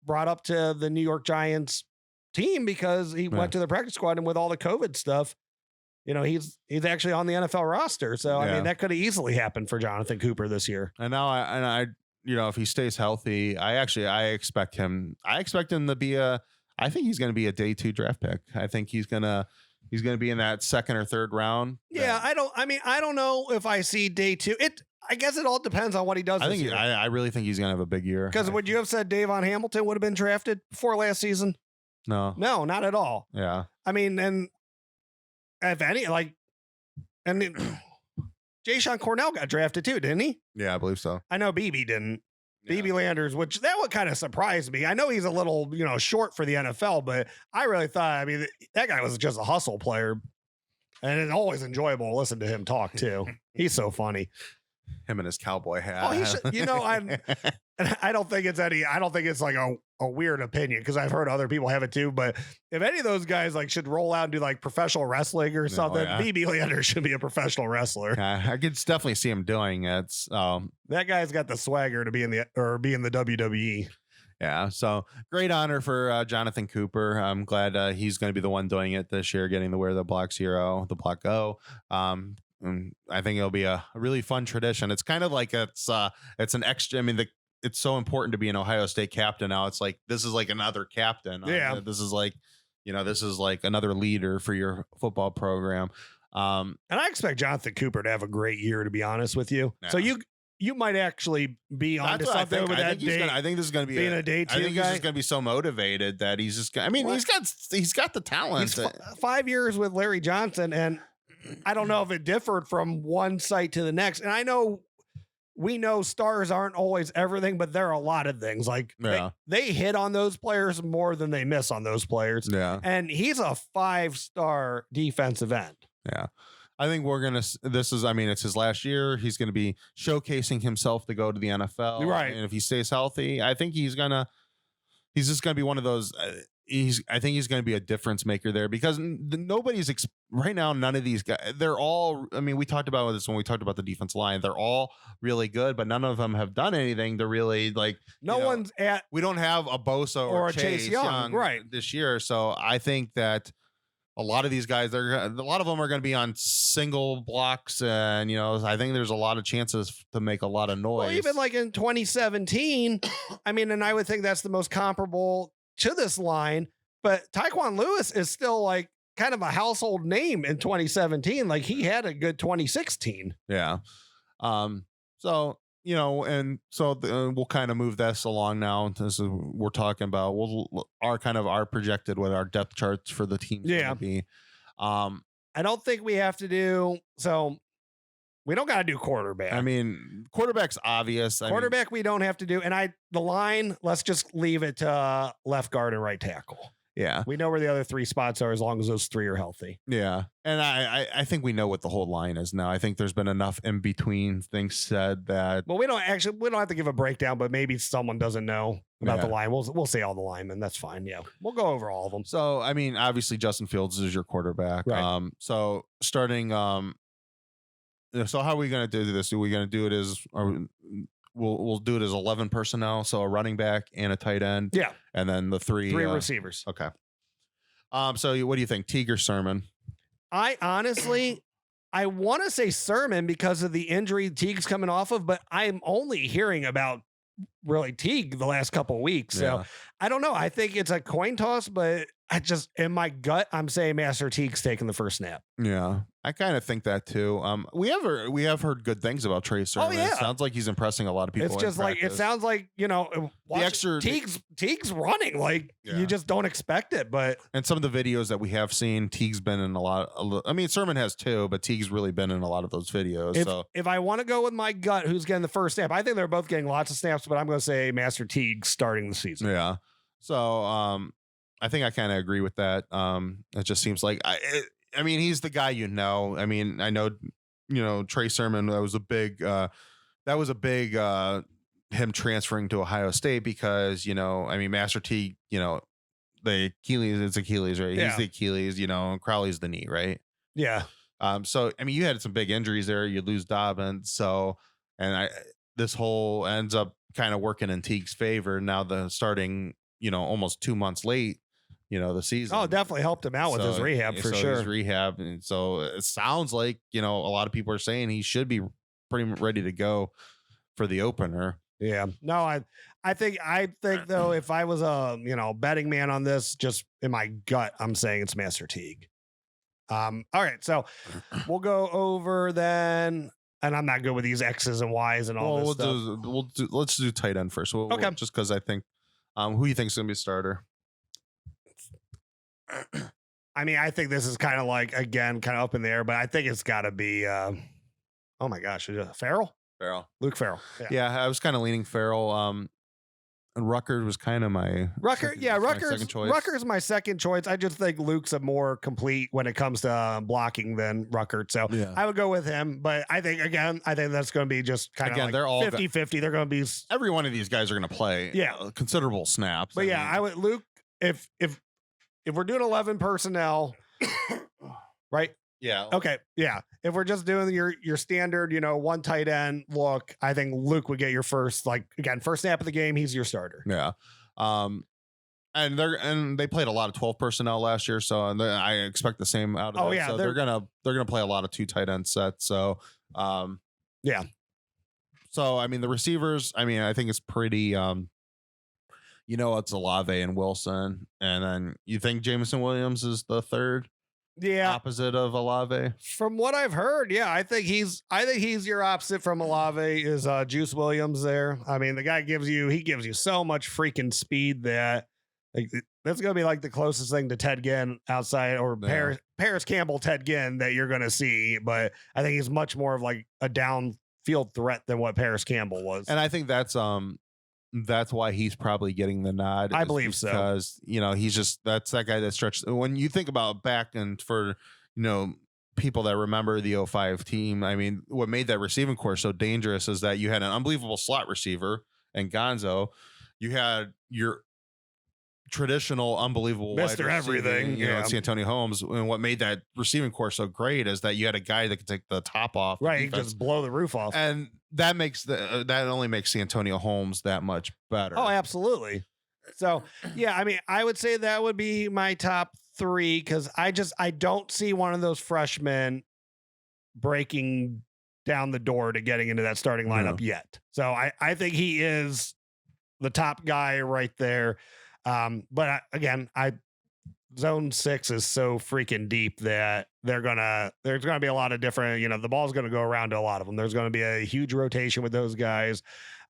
brought up to the New York Giants team because he went to the practice squad, and with all the COVID stuff, he's actually on the NFL roster. So that could have easily happened for Jonathon Cooper this year.
And now I if he stays healthy, I expect him to be I think he's going to be a day 2 draft pick. I think he's going to be in that second or third round.
Yeah. I don't know if I see day 2. I guess it all depends on what he does.
I really think he's going to have a big year.
Because would you have said Davon Hamilton would have been drafted before last season?
No,
not at all.
Yeah.
I mean, and if any, Jay Sean Cornell got drafted too, didn't he?
Yeah, I believe so.
I know BB didn't.
Yeah.
BB Landers, which that would kind of surprise me. I know he's a little, short for the NFL, but I really thought, that guy was just a hustle player. And it's always enjoyable to listen to him talk too. He's so funny.
Him and his cowboy hat.
Oh, he should, I don't think it's like a weird opinion because I've heard other people have it too. But if any of those guys should roll out and do professional wrestling or something, BB Landers should be a professional wrestler.
I could definitely see him doing it.
That guy's got the swagger to be in the WWE.
Yeah, so great honor for Jonathon Cooper. I'm glad he's going to be the one doing it this year, getting to wear the Black Zero, the Black O. And I think it'll be a really fun tradition. It's kind of like it's an extra. It's so important to be an Ohio State captain now. It's like this is like another captain.
Yeah,
this is like another leader for your football program.
And I expect Jonathon Cooper to have a great year. To be honest with you, so you might actually be onto something with that day.
I think this is going to be
being a day 2 guy.
I think he's just going to be so motivated that he's just. He's got the talent.
He's 5 years with Larry Johnson, and I don't know if it differed from one site to the next. And we know stars aren't always everything, but there are a lot of things. They hit on those players more than they miss on those players.
Yeah,
and he's a 5-star defensive end.
Yeah. I think it's his last year. He's going to be showcasing himself to go to the NFL.
Right.
And if he stays healthy, I think he's just going to be one of those. I think he's going to be a difference maker there because right now, none of these guys, they're all, we talked about this when we talked about the defense line. They're all really good, but none of them have done anything to really we don't have a Bosa or a Chase Young
right
this year. So I think that a lot of these guys, a lot of them are going to be on single blocks, and I think there's a lot of chances to make a lot of noise.
Well, even in 2017, and I would think that's the most comparable to this line. But Tyquan Lewis is still kind of a household name in 2017. He had a good 2016.
Yeah. So we'll kind of move this along now. We're talking about our projected what our depth charts for the teams going to be.
I don't think we have to do so. We don't got to do quarterback.
Quarterback's obvious.
Quarterback we don't have to do, and the line. Let's just leave it to left guard and right tackle.
Yeah,
we know where the other 3 spots are as long as those 3 are healthy.
Yeah, and I think we know what the whole line is now. I think there's been enough in between things said that.
Well, we don't have to give a breakdown, but maybe someone doesn't know about the line. We'll say all the linemen. That's fine. Yeah, we'll go over all of them.
So obviously Justin Fields is your quarterback.
Right.
So starting so how are we going to do this? Are we going to do it as we'll do it as 11 personnel, so a running back and a tight end.
Yeah.
And then the 3
receivers.
Okay. So what do you think, Teague or Sermon?
I honestly want to say Sermon because of the injury Teague's coming off of, but I'm only hearing about really Teague the last couple of weeks. So I don't know. I think it's a coin toss, but I just, in my gut, I'm saying Master Teague's taking the first snap.
Yeah. I kind of think that too. We have heard good things about Trey Sermon.
Oh, yeah.
It sounds like he's impressing a lot of people.
It's just it sounds like,
the extra
Teague's running you just don't expect it. But
and some of the videos that we have seen, Teague's been in a lot. Sermon has too, but Teague's really been in a lot of those videos.
If I want to go with my gut, who's getting the first snap? I think they're both getting lots of snaps, but I'm going to say Master Teague starting the season.
Yeah. So I think I kind of agree with that. It just seems like he's the guy, I know, Trey Sermon, that was a big him transferring to Ohio State because, Master Teague, the Achilles, right?
Yeah.
He's the Achilles, and Crowley's the knee, right?
Yeah.
So, you had some big injuries there. You lose Dobbins. So, this whole ends up kind of working in Teague's favor. Now the starting, almost 2 months late, the season.
Oh, definitely helped him out with his rehab for sure.
His rehab. And so it sounds like, a lot of people are saying he should be pretty ready to go for the opener.
Yeah. No, I think though, if I was a betting man on this, just in my gut, I'm saying it's Master Teague. All right, so we'll go over then, and I'm not good with these X's and Y's and all this stuff.
Let's do tight end first.
Okay.
Just because I think, who you think is going to be a starter?
I mean, I think this is kind of like, again, kind of up in the air, but I think it's got to be, oh my gosh, is it Farrell? Luke Farrell.
Yeah, I was kind of leaning Farrell. And Rucker was kind of my
second choice. Rucker's my second choice. I just think Luke's a more complete when it comes to blocking than Rucker. So I would go with him. But I think that's going to be just kind of like
they're all
50-50. They're going to be
every one of these guys are going to play considerable snaps.
But I would Luke if we're doing 11 personnel, right?
Yeah.
Okay. Yeah. If we're just doing your standard, one tight end look, I think Luke would get your first snap of the game. He's your starter.
Yeah. And they played a lot of 12 personnel last year, so I expect the same out of them. So they're gonna play a lot of 2 tight end sets. So
yeah.
So I mean the receivers, I think it's pretty it's Olave and Wilson, and then you think Jameson Williams is the third.
Yeah,
opposite of Olave.
From what I've heard, I think he's your opposite from Olave is Juice Williams there. I mean, the guy gives you so much freaking speed that that's gonna be like the closest thing to Ted Ginn outside or Paris Campbell Ted Ginn that you're gonna see. But I think he's much more of like a downfield threat than what Paris Campbell was.
And I think that's why he's probably getting the nod.
I believe so.
Because, that's that guy that stretched. When you think about back and for, people that remember the 05 team, I mean, what made that receiving corps so dangerous is that you had an unbelievable slot receiver and Gonzo. You had your traditional, unbelievable
Mr. Everything,
Santonio Holmes. And what made that receiving corps so great is that you had a guy that could take the top off.
Right. He just blow the roof off.
And that only makes Santonio Holmes that much better.
Oh, absolutely. So, I would say that would be my top 3 because I don't see one of those freshmen breaking down the door to getting into that starting lineup yet. So I think he is the top guy right there. But again, zone 6 is so freaking deep that there's gonna be a lot of different, the ball's gonna go around to a lot of them. There's gonna be a huge rotation with those guys.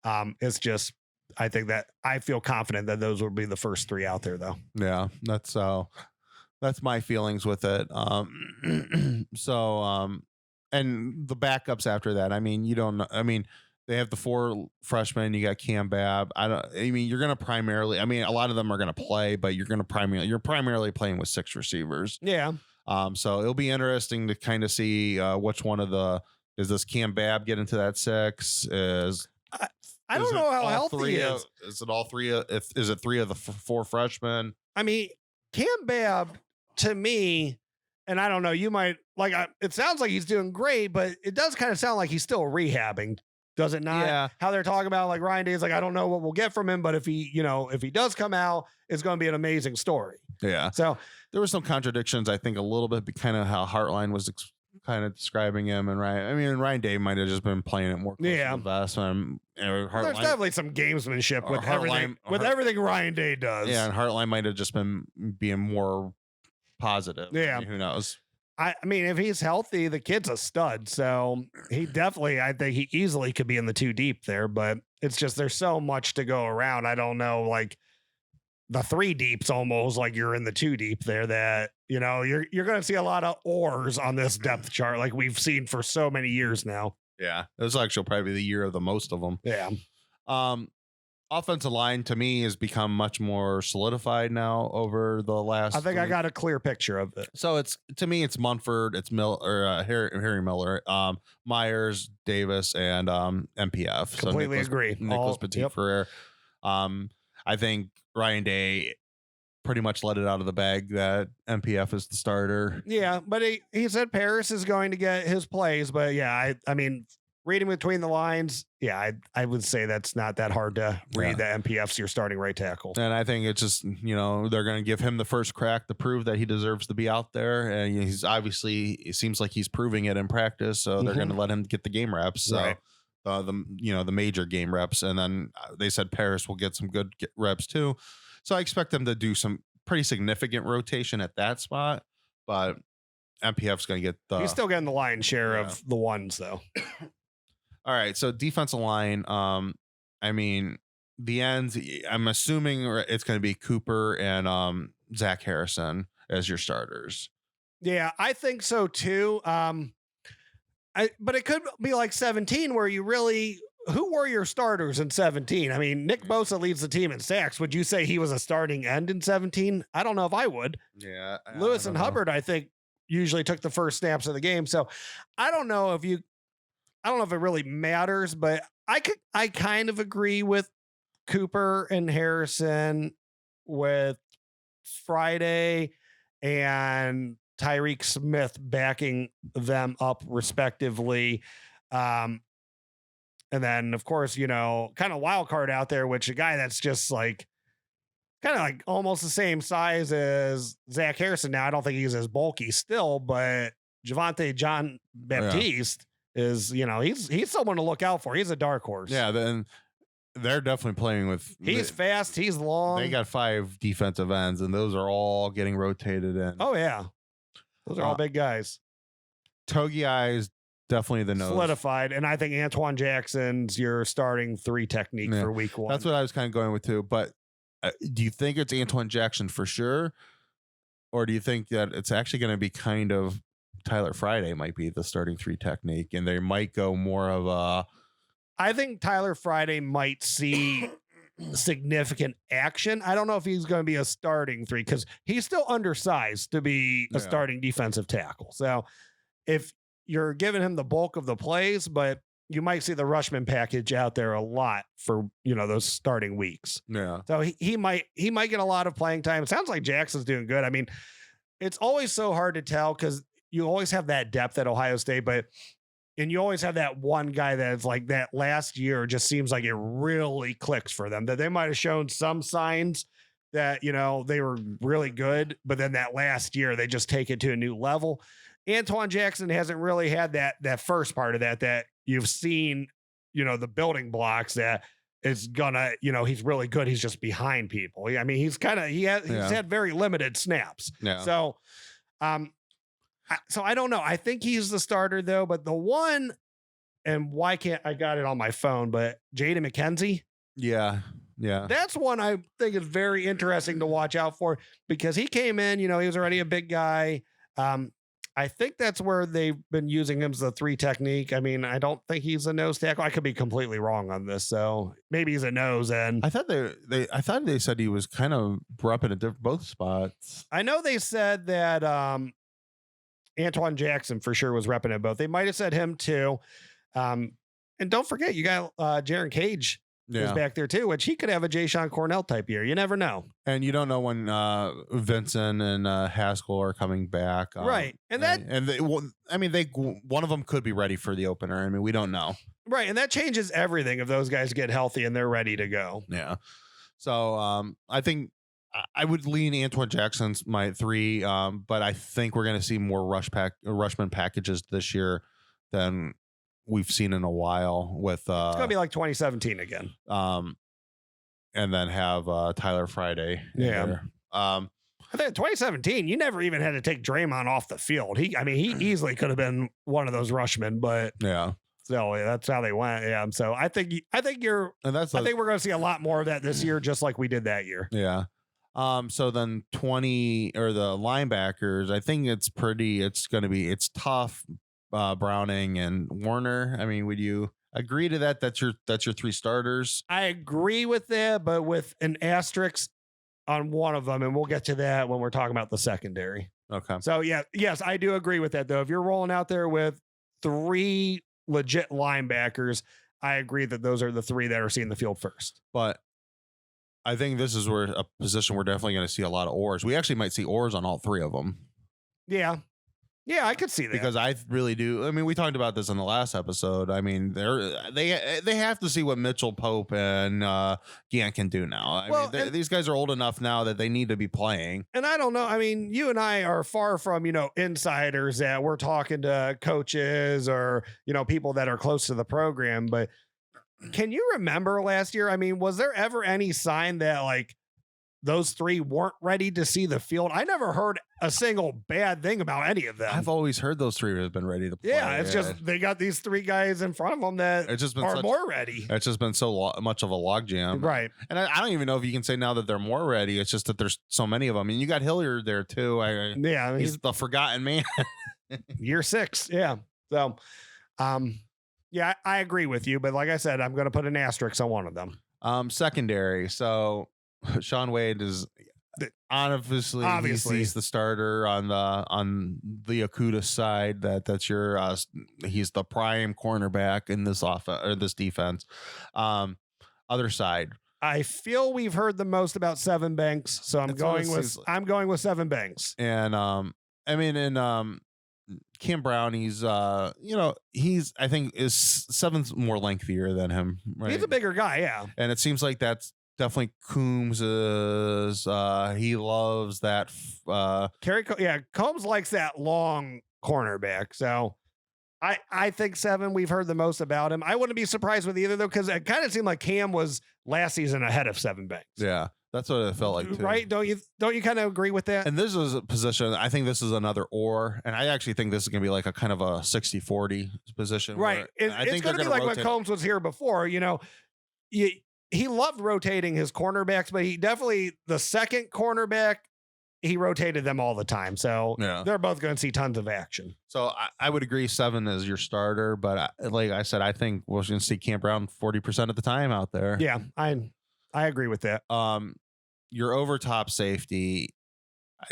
It's just, I think that I feel confident that those will be the first 3 out there though.
Yeah, that's my feelings with it. And the backups after that, they have the 4 freshmen. You got Cam Babb. You're going to primarily, a lot of them are going to play, but you're primarily playing with 6 receivers.
Yeah.
So it'll be interesting to kind of see which one of is this Cam Babb get into that 6?
I don't know how healthy he is.
Is it all 3? Is it 3 of the 4 freshmen?
Cam Babb to me, and I don't know, you might it sounds like he's doing great, but it does kind of sound like he's still rehabbing. Does it not?
Yeah.
How they're talking about Ryan Day is I don't know what we'll get from him, but if he does come out, it's going to be an amazing story.
Yeah.
So
there were some contradictions, I think, a little bit, kind of how Heartline was kind of describing him, and Ryan Day might have just been playing it more close to the vest.
There's definitely some gamesmanship with everything Ryan Day does.
Yeah, and Heartline might have just been being more positive.
Yeah.
Who knows?
If he's healthy, the kid's a stud. So he definitely, I think he easily could be in the 2 deep there, but it's just, there's so much to go around. I don't know, the 3 deep's almost like you're in the 2 deep there that, you're going to see a lot of oars on this depth chart like we've seen for so many years now.
Yeah. It was actually probably the year of the most of them.
Yeah.
Offensive line to me has become much more solidified now over the last.
I think I got a clear picture of it.
So it's Munford, it's Harry Miller, Myers, Davis, and MPF.
Completely agree.
Nicholas Petit-Frere. I think Ryan Day pretty much let it out of the bag that MPF is the starter.
Yeah, but he said Paris is going to get his plays, but reading between the lines, I would say that's not that hard to read that MPF's your starting right tackle.
And I think it's just, they're going to give him the first crack to prove that he deserves to be out there. And he's obviously, it seems like he's proving it in practice. So they're going to let him get the game reps. So the major game reps, and then they said Paris will get some good reps too. So I expect them to do some pretty significant rotation at that spot, but MPF's going to get
he's still getting the lion's share of the ones though.
All right, so defensive line. I mean, the ends. I'm assuming it's going to be Cooper and Zach Harrison as your starters.
Yeah, I think so too. But it could be like 17 where you really, who were your starters in 17? I mean, Nick Bosa leads the team in sacks. Would you say he was a starting end in 17? I don't know if I would.
Yeah.
Lewis and Hubbard, I think, usually took the first snaps of the game. So I don't know if it really matters, but I kind of agree with Cooper and Harrison, with Friday and Tyreek Smith backing them up respectively. And then of course, kind of wild card out there, which a guy that's just like kind of like almost the same size as Zach Harrison. Now, I don't think he's as bulky still, but Javonte John Baptiste is, he's someone to look out for. He's a dark horse.
Yeah. Then they're definitely playing with.
He's fast. He's long.
They got 5 defensive ends, and those are all getting rotated in.
Oh yeah. Those are all big guys.
Togi Eyes, definitely the nose.
Solidified. And I think Antoine Jackson's your starting 3 technique for week 1.
That's what I was kind of going with too. But do you think it's Antoine Jackson for sure? Or do you think that it's actually going to be kind of Tyler Friday might be the starting 3 technique, and they might go more of a.
I think Tyler Friday might see significant action. I don't know if he's going to be a starting 3 because he's still undersized to be a starting defensive tackle. So if you're giving him the bulk of the plays, but you might see the Rushman package out there a lot for, those starting weeks.
Yeah.
So he might get a lot of playing time. It sounds like Jackson's doing good. I mean, it's always so hard to tell because you always have that depth at Ohio State, and you always have that one guy that's like that last year just seems like it really clicks for them, that they might have shown some signs that, they were really good, but then that last year they just take it to a new level. Antoine Jackson hasn't really had that first part of that you've seen, the building blocks that is gonna, he's really good. He's just behind people. I mean, he's had very limited snaps.
Yeah.
So I don't know. I think he's the starter though, but the one, and why can't I got it on my phone, but Jaden McKenzie.
Yeah. Yeah.
That's one I think is very interesting to watch out for because he came in, he was already a big guy. I think that's where they've been using him as the 3 technique. I mean, I don't think he's a nose tackle. I could be completely wrong on this. So maybe he's a nose end.
I thought they said he was kind of repping at both spots.
I know they said that, Antoine Jackson for sure was repping at both. They might have said him too. And don't forget, you got Jaron Cage who's back there too, which he could have a Jayshon Cornell type year. You never know.
And you don't know when Vincent and Haskell are coming back.
Right. And
one of them could be ready for the opener. I mean, we don't know.
Right. And that changes everything if those guys get healthy and they're ready to go.
Yeah. So I think I would lean Antoine Jackson's my 3, but I think we're going to see more Rushman packages this year than we've seen in a while. With
it's going to be like 2017 again.
And then have Tyler Friday.
Yeah. I think 2017, you never even had to take Draymond off the field. He easily could have been one of those Rushmen, but
yeah.
So that's how they went. Yeah. So I think we're going to see a lot more of that this year, just like we did that year.
Yeah. So then 20 or the linebackers, I think it's tough. Browning and Warner. I mean, would you agree to that? That's your 3 starters.
I agree with that, but with an asterisk on one of them, and we'll get to that when we're talking about the secondary.
Okay.
So yes, I do agree with that though. If you're rolling out there with 3 legit linebackers, I agree that those are the 3 that are seeing the field first.
But I think this is where a position we're definitely going to see a lot of oars. We actually might see oars on all 3 of them.
Yeah. Yeah, I could see that.
Because I really do. I mean, we talked about this in the last episode. I mean, they have to see what Mitchell, Pope, and Gant can do now. I mean, these guys are old enough now that they need to be playing.
And I don't know. I mean, you and I are far from, insiders that we're talking to coaches or, people that are close to the program. But can you remember last year? I mean, was there ever any sign that like those three weren't ready to see the field? I never heard a single bad thing about any of them.
I've always heard those three have been ready to play.
Yeah, it's just they got these three guys in front of them that are more ready.
It's just been so much of a logjam.
Right.
And I don't even know if you can say now that they're more ready. It's just that there's so many of them. And you got Hilliard there too. He's the forgotten man.
Year 6. Yeah. So, yeah, I agree with you. But like I said, I'm going to put an asterisk on one of them.
Secondary. So Sean Wade is obviously he's the starter on the Okuda side. That's your he's the prime cornerback in this offense or this defense. Other side,
I feel we've heard the most about Seven Banks, so I'm going with Seven Banks.
And I mean, in Cam Brown, he's I think is Seven's more lengthier than him, right?
He's a bigger guy, yeah.
And it seems like that's definitely Coombs's. He loves that.
Combs likes that long cornerback. So I think Seven, we've heard the most about him. I wouldn't be surprised with either though, because it kind of seemed like Cam was last season ahead of Seven Banks.
Yeah, that's what it felt like too.
Right? Don't you kind of agree with that?
And this is a position. I think this is another and I actually think this is going to be like a kind of a 60-40 position.
Right. I think it's going to be like when Combs was here before. He loved rotating his cornerbacks, but he definitely, the second cornerback, he rotated them all the time. So they're both going to see tons of action.
So I would agree Seven is your starter, but like I said, I think we're going to see Cam Brown 40% of the time out there.
Yeah, I agree with that.
Your over top safety,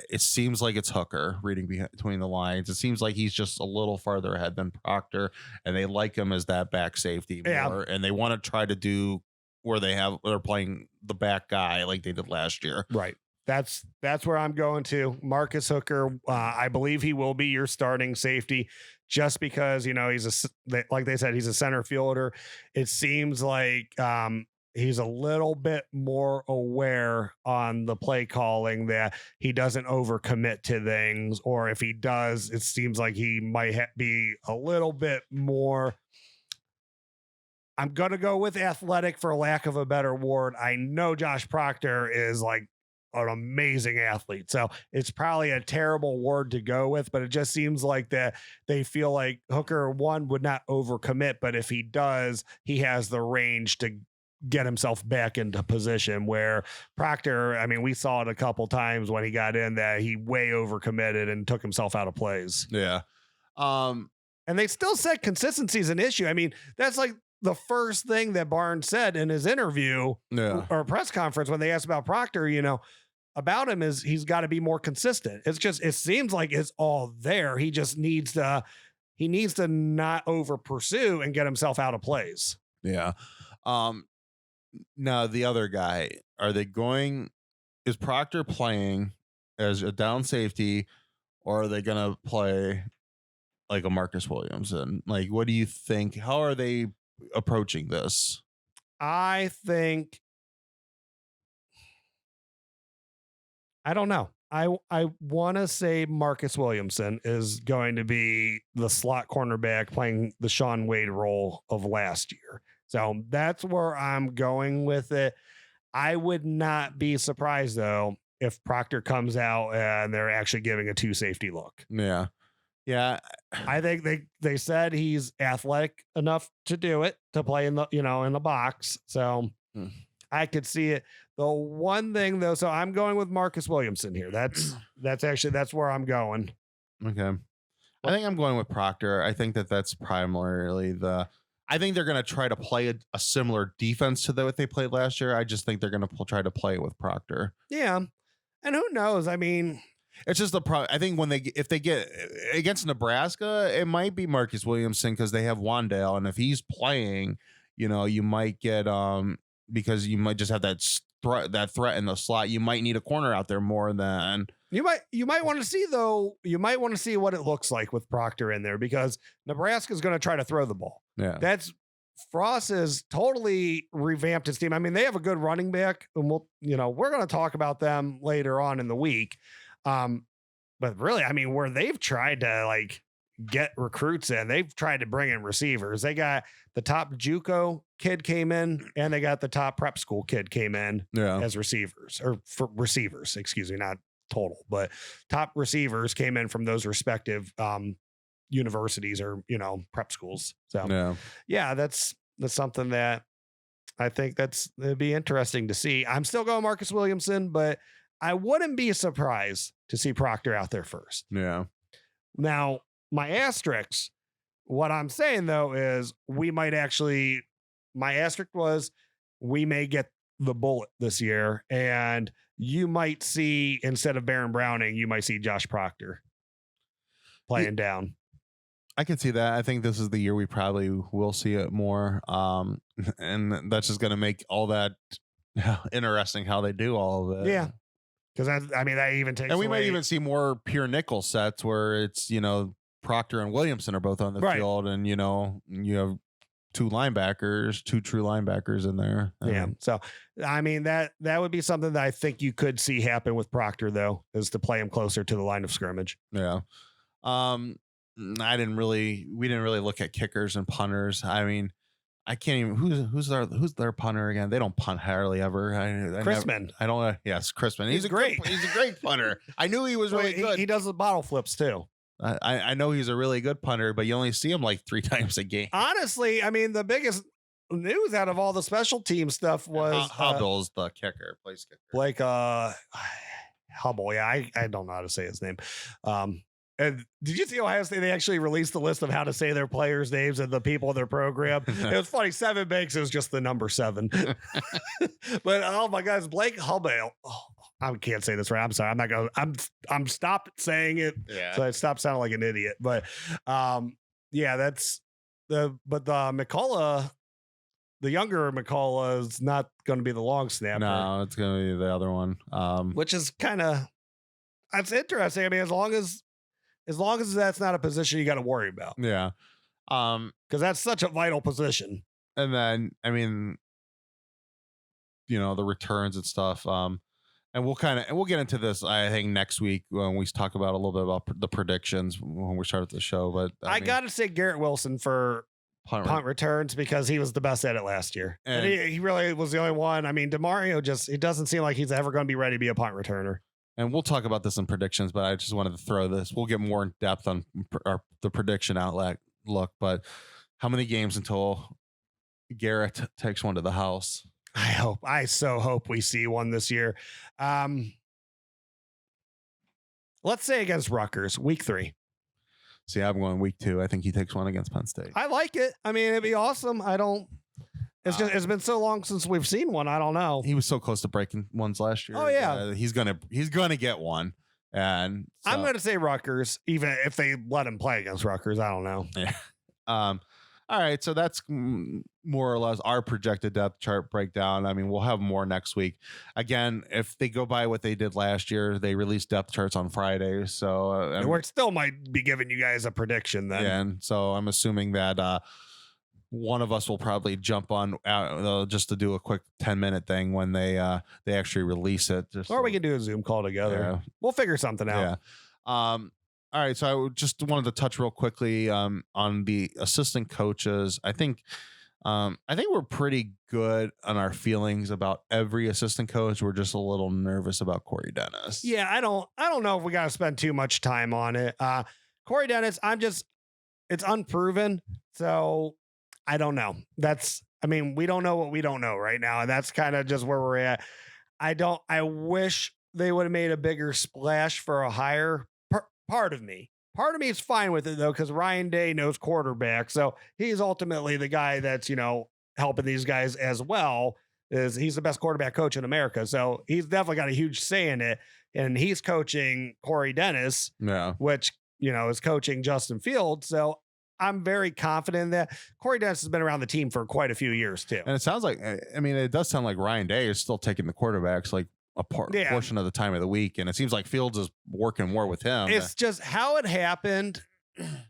it seems like it's Hooker reading between the lines. It seems like he's just a little farther ahead than Proctor, and they like him as that back safety more, and they want to try to do where they're playing the back guy like they did last year.
Right. That's where I'm going to. Marcus Hooker, I believe he will be your starting safety just because, he's like they said, he's a center fielder. It seems like he's a little bit more aware on the play calling, that he doesn't overcommit to things, or if he does, it seems like he might be a little bit more. I'm going to go with athletic for lack of a better word. I know Josh Proctor is like an amazing athlete, so it's probably a terrible word to go with, but it just seems like that they feel like Hooker, one, would not overcommit, but if he does, he has the range to get himself back into position, where Proctor, I mean, we saw it a couple times when he got in that he way overcommitted and took himself out of plays.
Yeah.
And they still said consistency is an issue. I mean, that's like the first thing that Barnes said in his interview or press conference when they asked about Proctor, about him, is he's got to be more consistent. It's just, it seems like it's all there. He just needs to not over pursue and get himself out of plays.
Yeah. Now the other guy, is Proctor playing as a down safety, or are they going to play like a Marcus Williams? And like, what do you think? How are they approaching this?
I don't know. I want to say Marcus Williamson is going to be the slot cornerback playing the Sean Wade role of last year. So that's where I'm going with it. I would not be surprised though if Proctor comes out and they're actually giving a 2 safety look.
Yeah. Yeah.
I think they said he's athletic enough to do it, to play in the, in the box. So I could see it. The one thing though, so I'm going with Marcus Williamson here. That's where I'm going.
Okay. I think I'm going with Proctor. I think that's primarily I think they're going to try to play a similar defense to what they played last year. I just think they're going to try to play it with Proctor.
Yeah. And who knows? I mean,
it's just I think if they get against Nebraska, it might be Marcus Williamson because they have Wandale, and if he's playing, you might get because you might just have that threat in the slot. You might need a corner out there more than
You might want to see though. You might want to see what it looks like with Proctor in there because Nebraska's going to try to throw the ball.
Yeah,
Frost has totally revamped his team. I mean, they have a good running back, and we're going to talk about them later on in the week. But really, I mean, where they've tried to like get recruits in, they've tried to bring in receivers. They got the top JUCO kid came in, and they got the top prep school kid came in as receivers excuse me, not total, but top receivers came in from those respective universities or prep schools. So yeah, that's something that I think it'd be interesting to see. I'm still going Marcus Williamson, but I wouldn't be surprised to see Proctor out there first.
Yeah.
Now, my asterisks, what I'm saying though is my asterisk was we may get the bullet this year, and you might see, instead of Baron Browning, you might see Josh Proctor playing down.
I can see that. I think this is the year we probably will see it more. And that's just going to make all that interesting how they do all of it.
Yeah. Because that even takes
and we might even see more pure nickel sets where it's, Proctor and Williamson are both on the field, and, you have two true linebackers in there.
Yeah. So, I mean, that would be something that I think you could see happen with Proctor, though, is to play him closer to the line of scrimmage.
Yeah. We didn't really look at kickers and punters. I mean, I can't even, who's their punter again? They don't punt hardly ever.
Chrisman.
Yes, Chrisman.
He's great.
He's a great punter. I knew he was really good.
He does the bottle flips too.
I know he's a really good punter, but you only see him like 3 times a game.
Honestly, I mean, the biggest news out of all the special team stuff was
Harbaugh's the kicker, place kicker.
Like Harbaughh. Yeah, I don't know how to say his name. And did you see Ohio State? They actually released the list of how to say their players' names and the people in their program. It was funny. 7 Banks is just the number 7. But oh my gosh, Blake Harbaughs. Oh, I can't say this right. I'm sorry. I'm not going. I'm stopped saying it.
Yeah.
So I stopped sounding like an idiot. But yeah, that's the McCullough. The younger McCullough is not going to be the long snapper.
No, it's going to be the other one.
Which is that's interesting. I mean, as long as that's not a position you got to worry about.
Yeah.
Because that's such a vital position.
And then, I mean, the returns and stuff. And we'll get into this, I think, next week when we talk about a little bit about the predictions when we start the show. But I
got to say Garrett Wilson for punt returns because he was the best at it last year. And he really was the only one. I mean, DeMario it doesn't seem like he's ever going to be ready to be a punt returner.
And we'll talk about this in predictions, but I just wanted to throw this. We'll get more in depth on the prediction outlet look, but how many games until Garrett takes one to the house?
I so hope we see one this year. Let's say against Rutgers, week 3.
See, I'm going week 2. I think he takes one against Penn State.
I like it. I mean, it'd be awesome. It's been so long since we've seen one. I don't know.
He was so close to breaking ones last year.
Oh yeah,
he's gonna get one. And so,
I'm gonna say Rutgers, even if they let him play against Rutgers. I don't know.
Yeah. All right, so that's more or less our projected depth chart breakdown. I mean, we'll have more next week. Again, if they go by what they did last year, they released depth charts on Friday. So
and we still might be giving you guys a prediction then.
Yeah, and so I'm assuming that one of us will probably jump on just to do a quick 10-minute thing when they actually release it.
We can do a Zoom call together. Yeah. We'll figure something out.
Yeah. All right, so I just wanted to touch real quickly on the assistant coaches. I think we're pretty good on our feelings about every assistant coach. We're just a little nervous about Corey Dennis.
Yeah, I don't know if we got to spend too much time on it. Corey Dennis, it's unproven, so I don't know. We don't know what we don't know right now, and that's kind of just where we're at. I wish they would have made a bigger splash for a hire. Part of me is fine with it though, because Ryan Day knows quarterback, so he's ultimately the guy that's helping these guys as well. He's the best quarterback coach in America, so he's definitely got a huge say in it. And he's coaching Corey Dennis, which is coaching Justin Fields. So I'm very confident in that. Corey Dennis has been around the team for quite a few years too.
And it sounds like, it does sound like Ryan Day is still taking the quarterbacks like portion of the time of the week. And it seems like Fields is working more with him.
It's just how it happened.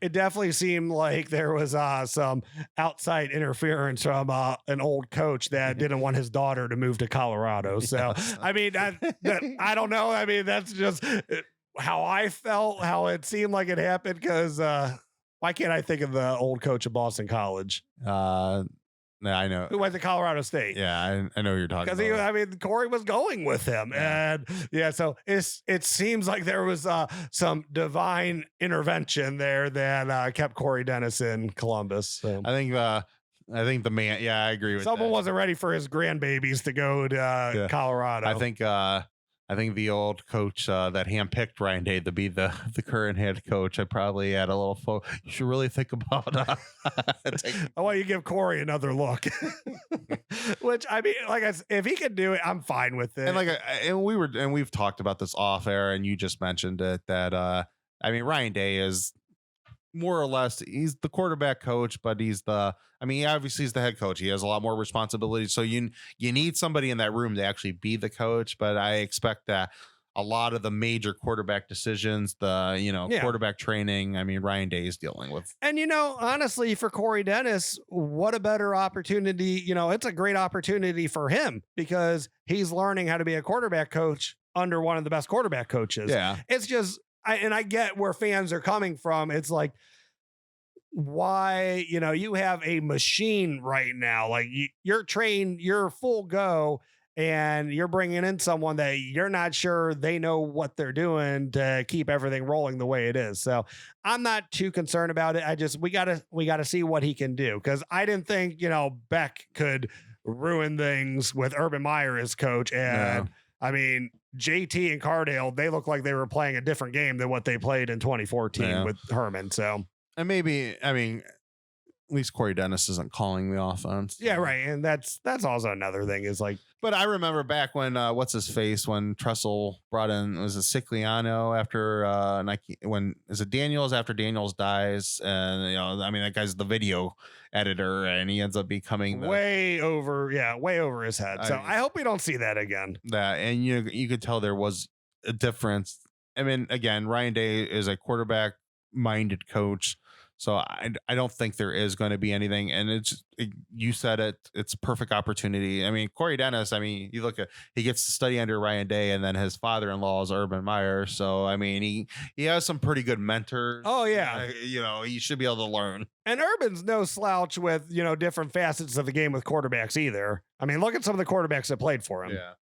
It definitely seemed like there was some outside interference from an old coach that didn't want his daughter to move to Colorado. So, I mean, I don't know. I mean, that's just how I felt, how it seemed like it happened. Because why can't I think of the old coach of Boston College?
Yeah, I know.
Who went to Colorado State.
Yeah, I know who you're talking about.
Because Corey was going with him.
Yeah.
And yeah, so it seems like there was some divine intervention there that kept Corey Dennis in Columbus. So.
I think the man, yeah, I agree with
Someone
that.
wasn't ready for his grandbabies to go to Colorado.
I think the old coach that handpicked Ryan Day to be the current head coach, I probably had a little you should really think about
I want you to give Corey another look. Which, I mean, like I said, if he can do it, I'm fine with it.
And we've talked about this off air, and you just mentioned it that I mean, Ryan Day is more or less, he's the quarterback coach, but he obviously is the head coach. He has a lot more responsibility. So you need somebody in that room to actually be the coach. But I expect that a lot of the major quarterback decisions, quarterback training, I mean, Ryan Day is dealing with.
And, honestly, for Corey Dennis, what a better opportunity. It's a great opportunity for him because he's learning how to be a quarterback coach under one of the best quarterback coaches.
Yeah.
It's just, I get where fans are coming from. It's like, why, you have a machine right now, like you're trained, you're full go, and you're bringing in someone that you're not sure they know what they're doing to keep everything rolling the way it is. So I'm not too concerned about it. We gotta see what he can do. Cause I didn't think, Beck could ruin things with Urban Meyer as coach. And I mean, JT and Cardale, they look like they were playing a different game than what they played in 2014 with Herman. So,
and maybe, I mean, at least Corey Dennis isn't calling the offense.
Yeah, right. And that's also another thing is like.
But I remember back when when Tressel brought in, was it Siciliano after Nike, when is it Daniels after Daniels dies, and I mean that guy's the video editor and he ends up becoming
way over his head. So I hope we don't see that again.
And you could tell there was a difference. I mean, again, Ryan Day is a quarterback minded coach. So I don't think there is going to be anything. And you said it's a perfect opportunity. I mean, Corey Dennis, he gets to study under Ryan Day, and then his father-in-law is Urban Meyer. So, I mean, he has some pretty good mentors.
Oh, yeah.
He should be able to learn.
And Urban's no slouch with, different facets of the game with quarterbacks either. I mean, look at some of the quarterbacks that played for him.
Yeah.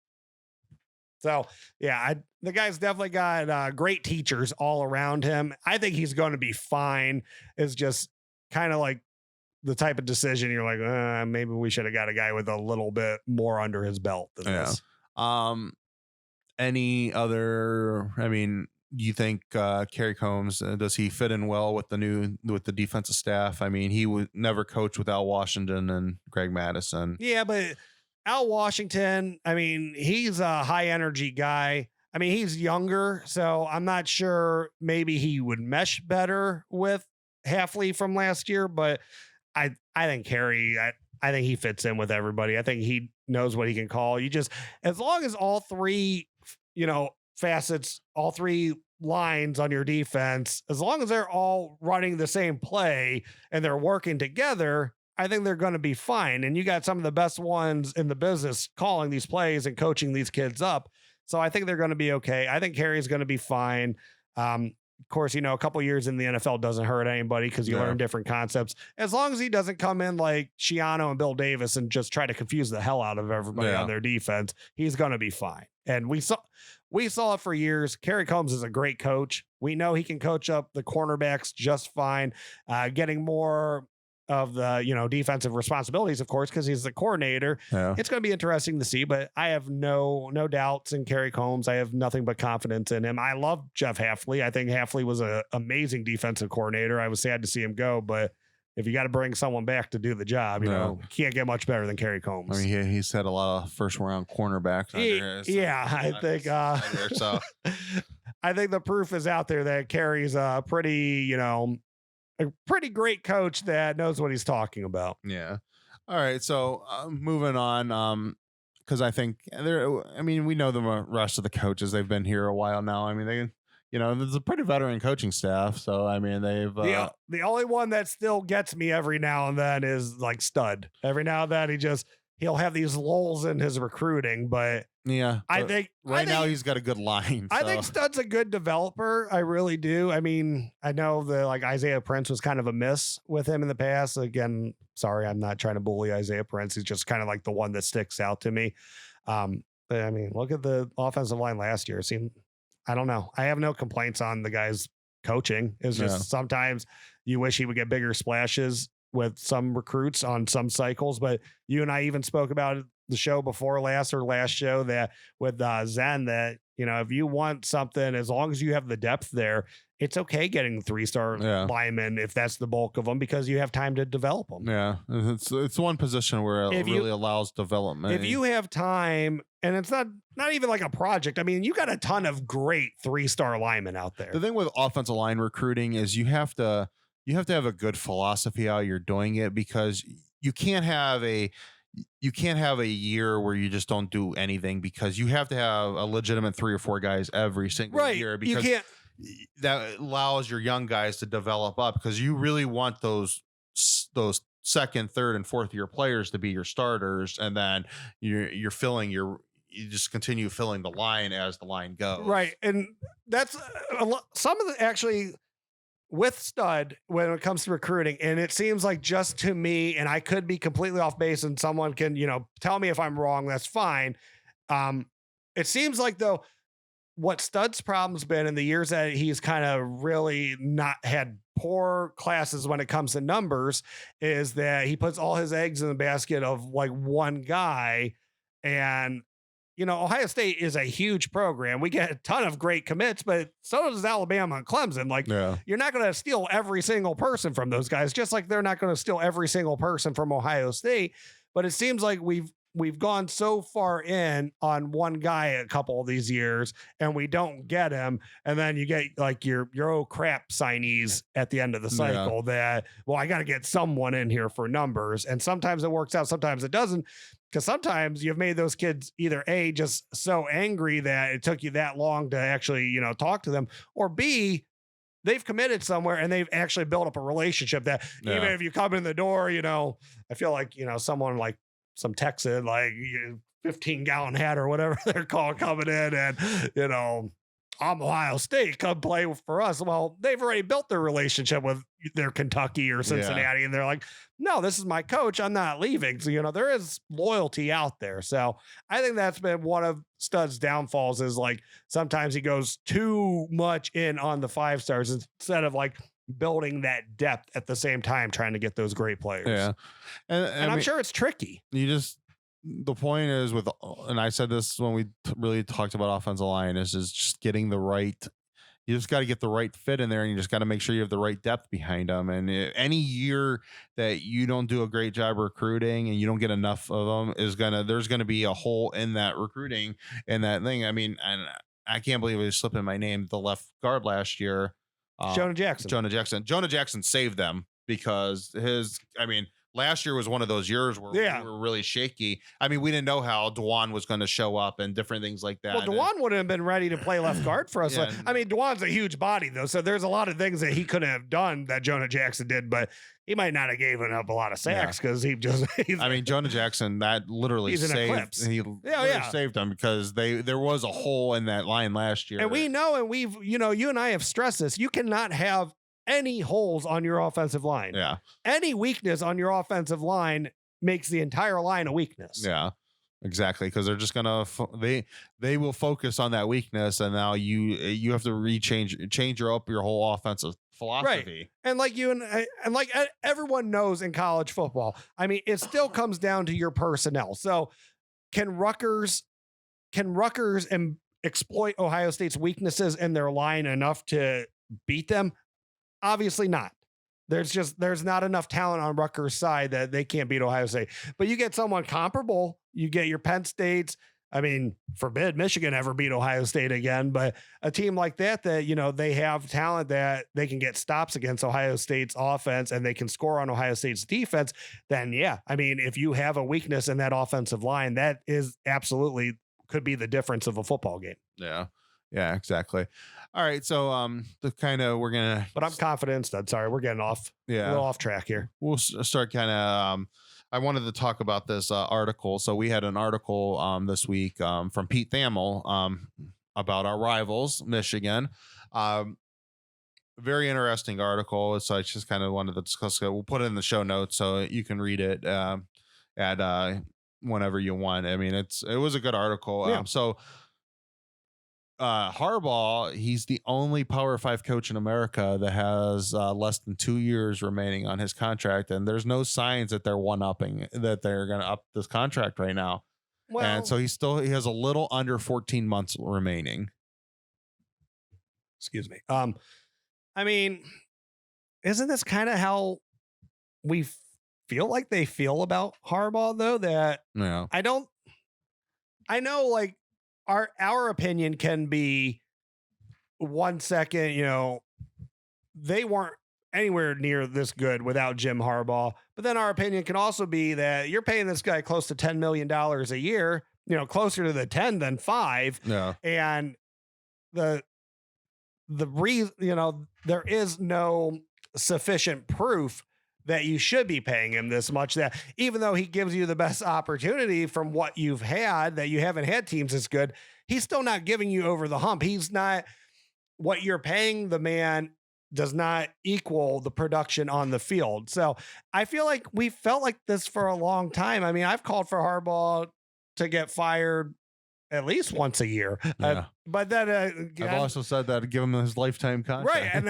So, yeah, the guy's definitely got great teachers all around him. I think he's going to be fine. It's just kind of like the type of decision you're like, maybe we should have got a guy with a little bit more under his belt than this.
Any other, you think Kerry Combs, does he fit in well with the defensive staff? I mean, he would never coach with Al Washington and Greg Madison.
Yeah, but Al Washington, he's a high energy guy. He's younger, so I'm not sure maybe he would mesh better with Hafley from last year, but I think Kerry, I think he fits in with everybody. I think he knows what he can call. As long as all three, facets, all three lines on your defense, as long as they're all running the same play and they're working together, I think they're going to be fine. And you got some of the best ones in the business calling these plays and coaching these kids up. So I think they're going to be okay. I think Kerry's going to be fine. Of course, a couple years in the NFL doesn't hurt anybody because you learn different concepts. As long as he doesn't come in like Schiano and Bill Davis and just try to confuse the hell out of everybody on their defense, he's going to be fine. And we saw it for years. Kerry Combs is a great coach. We know he can coach up the cornerbacks just fine, getting more of the defensive responsibilities, of course, because he's the coordinator. It's going to be interesting to see, but I have no doubts in Kerry Combs. I have nothing but confidence in him. I love Jeff Hafley. I think Hafley was an amazing defensive coordinator. I was sad to see him go, but if you got to bring someone back to do the job, you can't get much better than Kerry Combs.
He's had a lot of first round cornerbacks.
I think the proof is out there that Kerry's a pretty great coach that knows what he's talking about.
Yeah. All right. So moving on, because I think we know the rest of the coaches. They've been here a while now. I mean, there's a pretty veteran coaching staff. So, I mean, they've
the only one that still gets me every now and then is like Stud. Every now and then he'll have these lulls in his recruiting, but
yeah,
I think
now he's got a good line.
I think Stud's a good developer. I really do. I mean, I know like Isaiah Prince was kind of a miss with him in the past. Again, sorry, I'm not trying to bully Isaiah Prince. He's just kind of like the one that sticks out to me. But I mean, look at the offensive line last year. I don't know. I have no complaints on the guy's coaching. It's just sometimes you wish he would get bigger splashes with some recruits on some cycles. But you and I even spoke about the show before last show that with Zen that, if you want something, as long as you have the depth there, it's okay getting 3-star linemen if that's the bulk of them, because you have time to develop them.
Yeah. It's one position where it really allows development.
If you have time, and it's not even like a project. I mean, you got a ton of great 3-star linemen out there.
The thing with offensive line recruiting is you have to have a good philosophy how you're doing it, because you can't have a year where you just don't do anything, because you have to have a legitimate 3 or 4 guys every single year, because that allows your young guys to develop up, because you really want those second, third, and fourth year players to be your starters, and then you just continue filling the line as the line goes.
Right. And that's some of the actually with Stud when it comes to recruiting. And it seems like, just to me, and I could be completely off base and someone can, tell me if I'm wrong, that's fine. It seems like, though, what Stud's problem's been in the years that he's kind of really not had poor classes when it comes to numbers is that he puts all his eggs in the basket of like one guy. And Ohio State is a huge program. We get a ton of great commits, but so does Alabama and Clemson. Like, you're not going to steal every single person from those guys, just like they're not going to steal every single person from Ohio State. But it seems like we've gone so far in on one guy a couple of these years, and we don't get him. And then you get like your oh crap signees at the end of the cycle that, well, I got to get someone in here for numbers. And sometimes it works out, sometimes it doesn't. Because sometimes you've made those kids either A, just so angry that it took you that long to actually, talk to them, or B, they've committed somewhere and they've actually built up a relationship that even if you come in the door, I feel like, someone like some Texan, like 15-gallon hat or whatever they're called, coming in and, I'm Ohio State, come play for us. Well, they've already built their relationship with their Kentucky or Cincinnati, and they're like, no, this is my coach. I'm not leaving. So, there is loyalty out there. So I think that's been one of Stud's downfalls, is like sometimes he goes too much in on the 5 stars instead of like building that depth at the same time, trying to get those great players. Yeah. And I'm sure it's tricky.
The point is and I said this when we really talked about offensive line, is just getting you just got to get the right fit in there, and you just got to make sure you have the right depth behind them. And any year that you don't do a great job recruiting and you don't get enough of them there's going to be a hole in that recruiting and that thing. I mean, and I can't believe it was slipping my name, the left guard last year.
Jonah Jackson.
Jonah Jackson saved them, because last year was one of those years where we were really shaky. I mean, we didn't know how Dwan was going to show up and different things like that.
Well, Dwan wouldn't have been ready to play left guard for us. Dwan's a huge body, though, so there's a lot of things that he couldn't have done that Jonah Jackson did, but he might not have given up a lot of sacks because
Jonah Jackson, that literally saved them, because there was a hole in that line last year.
And we know, and we've, you and I have stressed this, you cannot have any holes on your offensive line.
Yeah.
Any weakness on your offensive line makes the entire line a weakness.
Yeah, exactly. Because they're just gonna they will focus on that weakness, and now you have to change your whole offensive philosophy.
Right. And like and like everyone knows in college football, I mean, it still comes down to your personnel. So can Rutgers exploit Ohio State's weaknesses in their line enough to beat them? Obviously not. There's not enough talent on Rutgers' side that they can't beat Ohio State. But you get someone comparable, you get your Penn States, I mean, forbid Michigan ever beat Ohio State again, but a team like that, they have talent that they can get stops against Ohio State's offense and they can score on Ohio State's defense, then yeah, I mean, if you have a weakness in that offensive line, that is absolutely could be the difference of a football game.
Yeah. Yeah, exactly. All right. So, we're going to,
but I'm confident instead. Sorry, we're getting off a little off track here.
We'll start I wanted to talk about this article. So we had an article this week from Pete Thamel about our rivals, Michigan. Very interesting article. So I just kind of wanted to discuss it. We'll put it in the show notes so you can read it at whenever you want. I mean, it was a good article.
Yeah.
Harbaugh, he's the only Power 5 coach in America that has less than 2 years remaining on his contract, and there's no signs that they're that they're going to up this contract right now. Well, and so he has a little under 14 months remaining.
Excuse me. I mean, isn't this kind of how we feel like they feel about Harbaugh, though? That I know, like, our opinion can be 1 second, they weren't anywhere near this good without Jim Harbaugh. But then our opinion can also be that you're paying this guy close to $10 million a year, closer to the 10 than 5.
Yeah.
And the reason, there is no sufficient proof that you should be paying him this much, that even though he gives you the best opportunity from what you've had, that you haven't had teams as good, he's still not giving you over the hump. He's not, what you're paying the man does not equal the production on the field. So I feel like we felt like this for a long time. I mean, I've called for Harbaugh to get fired at least once a year.
Yeah.
But then
I've also said that to give him his lifetime contract.
Right. And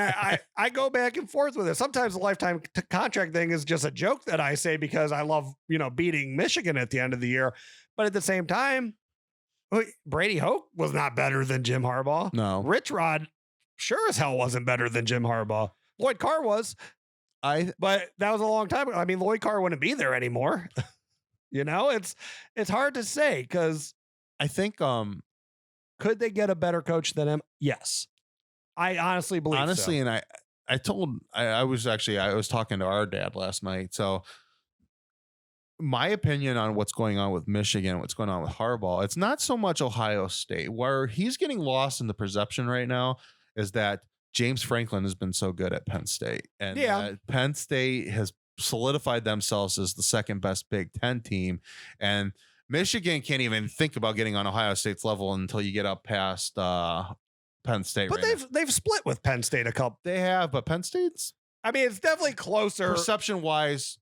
I go back and forth with it. Sometimes the lifetime contract thing is just a joke that I say because I love, beating Michigan at the end of the year. But at the same time, Brady Hoke was not better than Jim Harbaugh.
No.
Rich Rod sure as hell wasn't better than Jim Harbaugh. Lloyd Carr was. But that was a long time ago. I mean, Lloyd Carr wouldn't be there anymore. It's hard to say because
I think
could they get a better coach than him? Yes. I honestly believe so.
And I was talking to our dad last night. So my opinion on what's going on with Michigan, what's going on with Harbaugh, it's not so much Ohio State. Where he's getting lost in the perception right now is that James Franklin has been so good at Penn State. And Penn State has solidified themselves as the second best Big Ten team. And Michigan can't even think about getting on Ohio State's level until you get up past Penn State.
But they've split with Penn State a couple.
They have, but Penn State's,
I mean, it's definitely closer.
Perception wise,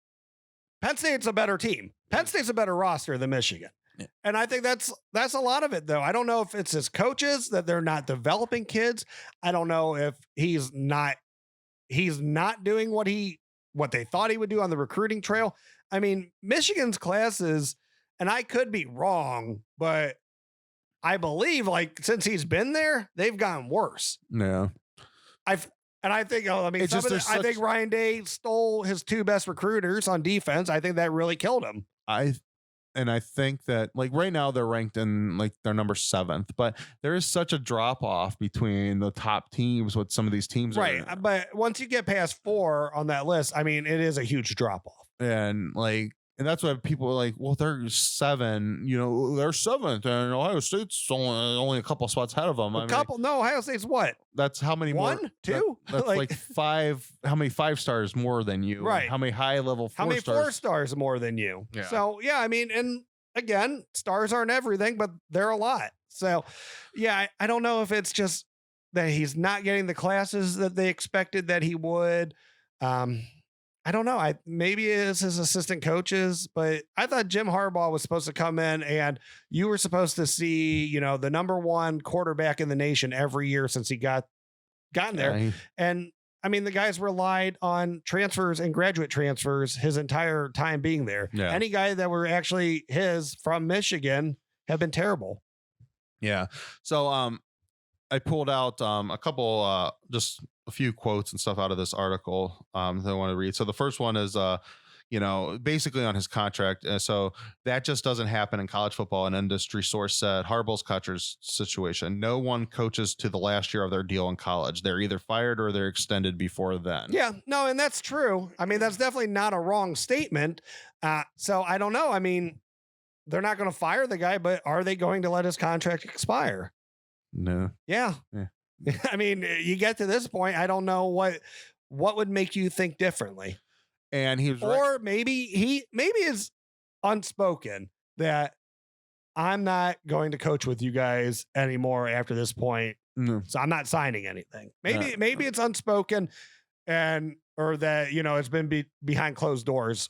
Penn State's a better team. Penn State's a better roster than Michigan. Yeah. And I think that's a lot of it, though. I don't know if it's his coaches that they're not developing kids. I don't know if he's not doing what they thought he would do on the recruiting trail. I mean, Michigan's classes, and I could be wrong, but I believe, like, since he's been there, they've gotten worse.
Yeah.
I think Ryan Day stole his 2 best recruiters on defense. I think that really killed him.
I think that, like, right now they're ranked in, like, they're number 7th, but there is such a drop off between the top teams with some of these teams.
Right. But once you get past 4 on that list, I mean, it is a huge drop off.
And that's why people are like, well, they're 7, they're 7th, and Ohio State's only a couple spots ahead of them.
No, Ohio State's what?
That's how many
1,
more?
2?
That's like 5. How many 5 stars more than you?
Right.
How many high level 4 stars?
How many 4 stars more than you?
Yeah.
So, yeah, I mean, and again, stars aren't everything, but they're a lot. So, yeah, I don't know if it's just that he's not getting the classes that they expected that he would. I don't know. Maybe it's his assistant coaches, but I thought Jim Harbaugh was supposed to come in and you were supposed to see, the number 1 quarterback in the nation every year since he gotten there. Yeah. And I mean, the guys relied on transfers and graduate transfers his entire time being there.
Yeah.
Any guy that were actually his from Michigan have been terrible.
Yeah. So, I pulled out a couple, just a few quotes and stuff out of this article that I want to read. So the first one is basically on his contract. So that just doesn't happen in college football. An industry source said Harbaugh's catcher's situation. No one coaches to the last year of their deal in college. They're either fired or they're extended before then.
Yeah, no, and that's true. I mean, that's definitely not a wrong statement. So I don't know. I mean, they're not going to fire the guy, but are they going to let his contract expire?
No.
Yeah. I mean, you get to this point, I don't know what would make you think differently.
And he was
or maybe it's unspoken that I'm not going to coach with you guys anymore after this point.
No.
So I'm not signing anything. Maybe it's unspoken or that, it's been behind closed doors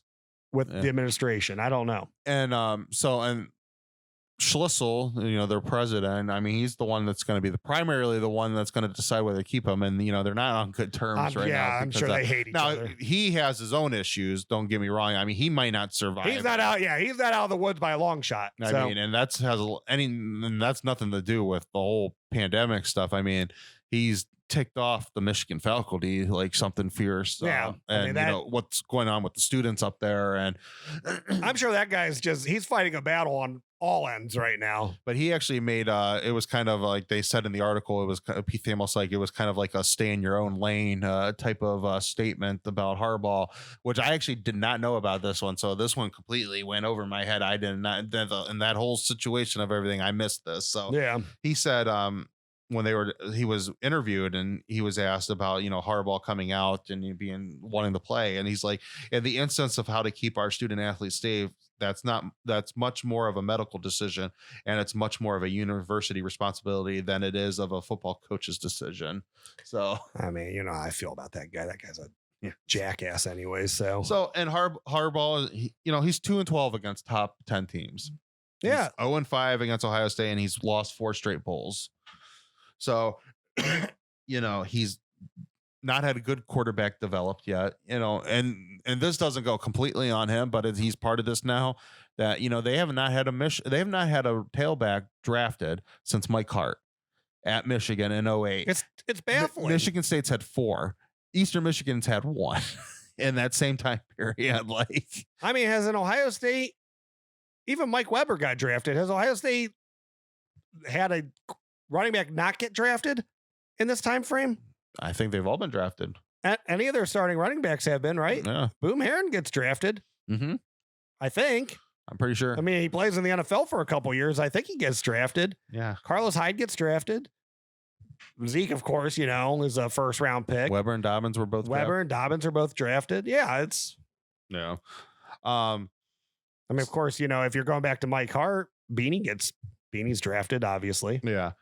with the administration. I don't know.
And Schlissel, their president, I mean, he's the one that's going to be primarily the one that's going to decide whether to keep him. And, they're not on good terms right now.
Yeah, I'm sure they hate each other.
Now, he has his own issues. Don't get me wrong. I mean, he might not survive.
He's not out. Yeah, he's not out of the woods by a long shot.
I mean, and that's nothing to do with the whole pandemic stuff. I mean, he's ticked off the Michigan faculty like something fierce.
Yeah.
What's going on with the students up there. And
I'm sure that guy's he's fighting a battle on all ends right now.
But he actually made it was kind of like they said in the article, it was Pete Thamel, like it was kind of like a stay in your own lane type of statement about Harbaugh, which I actually did not know about this one. So this one completely went over my head. I did not in that whole situation of everything. I missed this. So
yeah,
he said when he was interviewed and he was asked about, Harbaugh coming out and wanting to play. And he's like, in the instance of how to keep our student athletes safe, that's much more of a medical decision. And it's much more of a university responsibility than it is of a football coach's decision. So,
I mean, I feel about that guy. That guy's a jackass anyway. So
and Harbaugh, he's 2-12 against top 10 teams.
Yeah.
He's 0-5 against Ohio State, and he's lost 4 straight bowls. So, he's not had a good quarterback developed yet, and this doesn't go completely on him, but he's part of this now that, they have not had a tailback drafted since Mike Hart at Michigan in 2008.
It's baffling.
Michigan State's had 4. Eastern Michigan's had 1 in that same time period. Like,
I mean, has an Ohio State, even Mike Weber got drafted. Has Ohio State had a running back not get drafted in this time frame?
I think they've all been drafted.
Any of their starting running backs have been, right?
Yeah.
Boom Herron gets drafted.
Mm-hmm.
I think.
I'm pretty sure.
I mean, he plays in the NFL for a couple years. I think he gets drafted.
Yeah.
Carlos Hyde gets drafted. Zeke, of course, is a first round pick.
Weber and Dobbins were both
drafted. Yeah, it's.
No.
I mean, of course, if you're going back to Mike Hart, Beanie's drafted, obviously.
Yeah.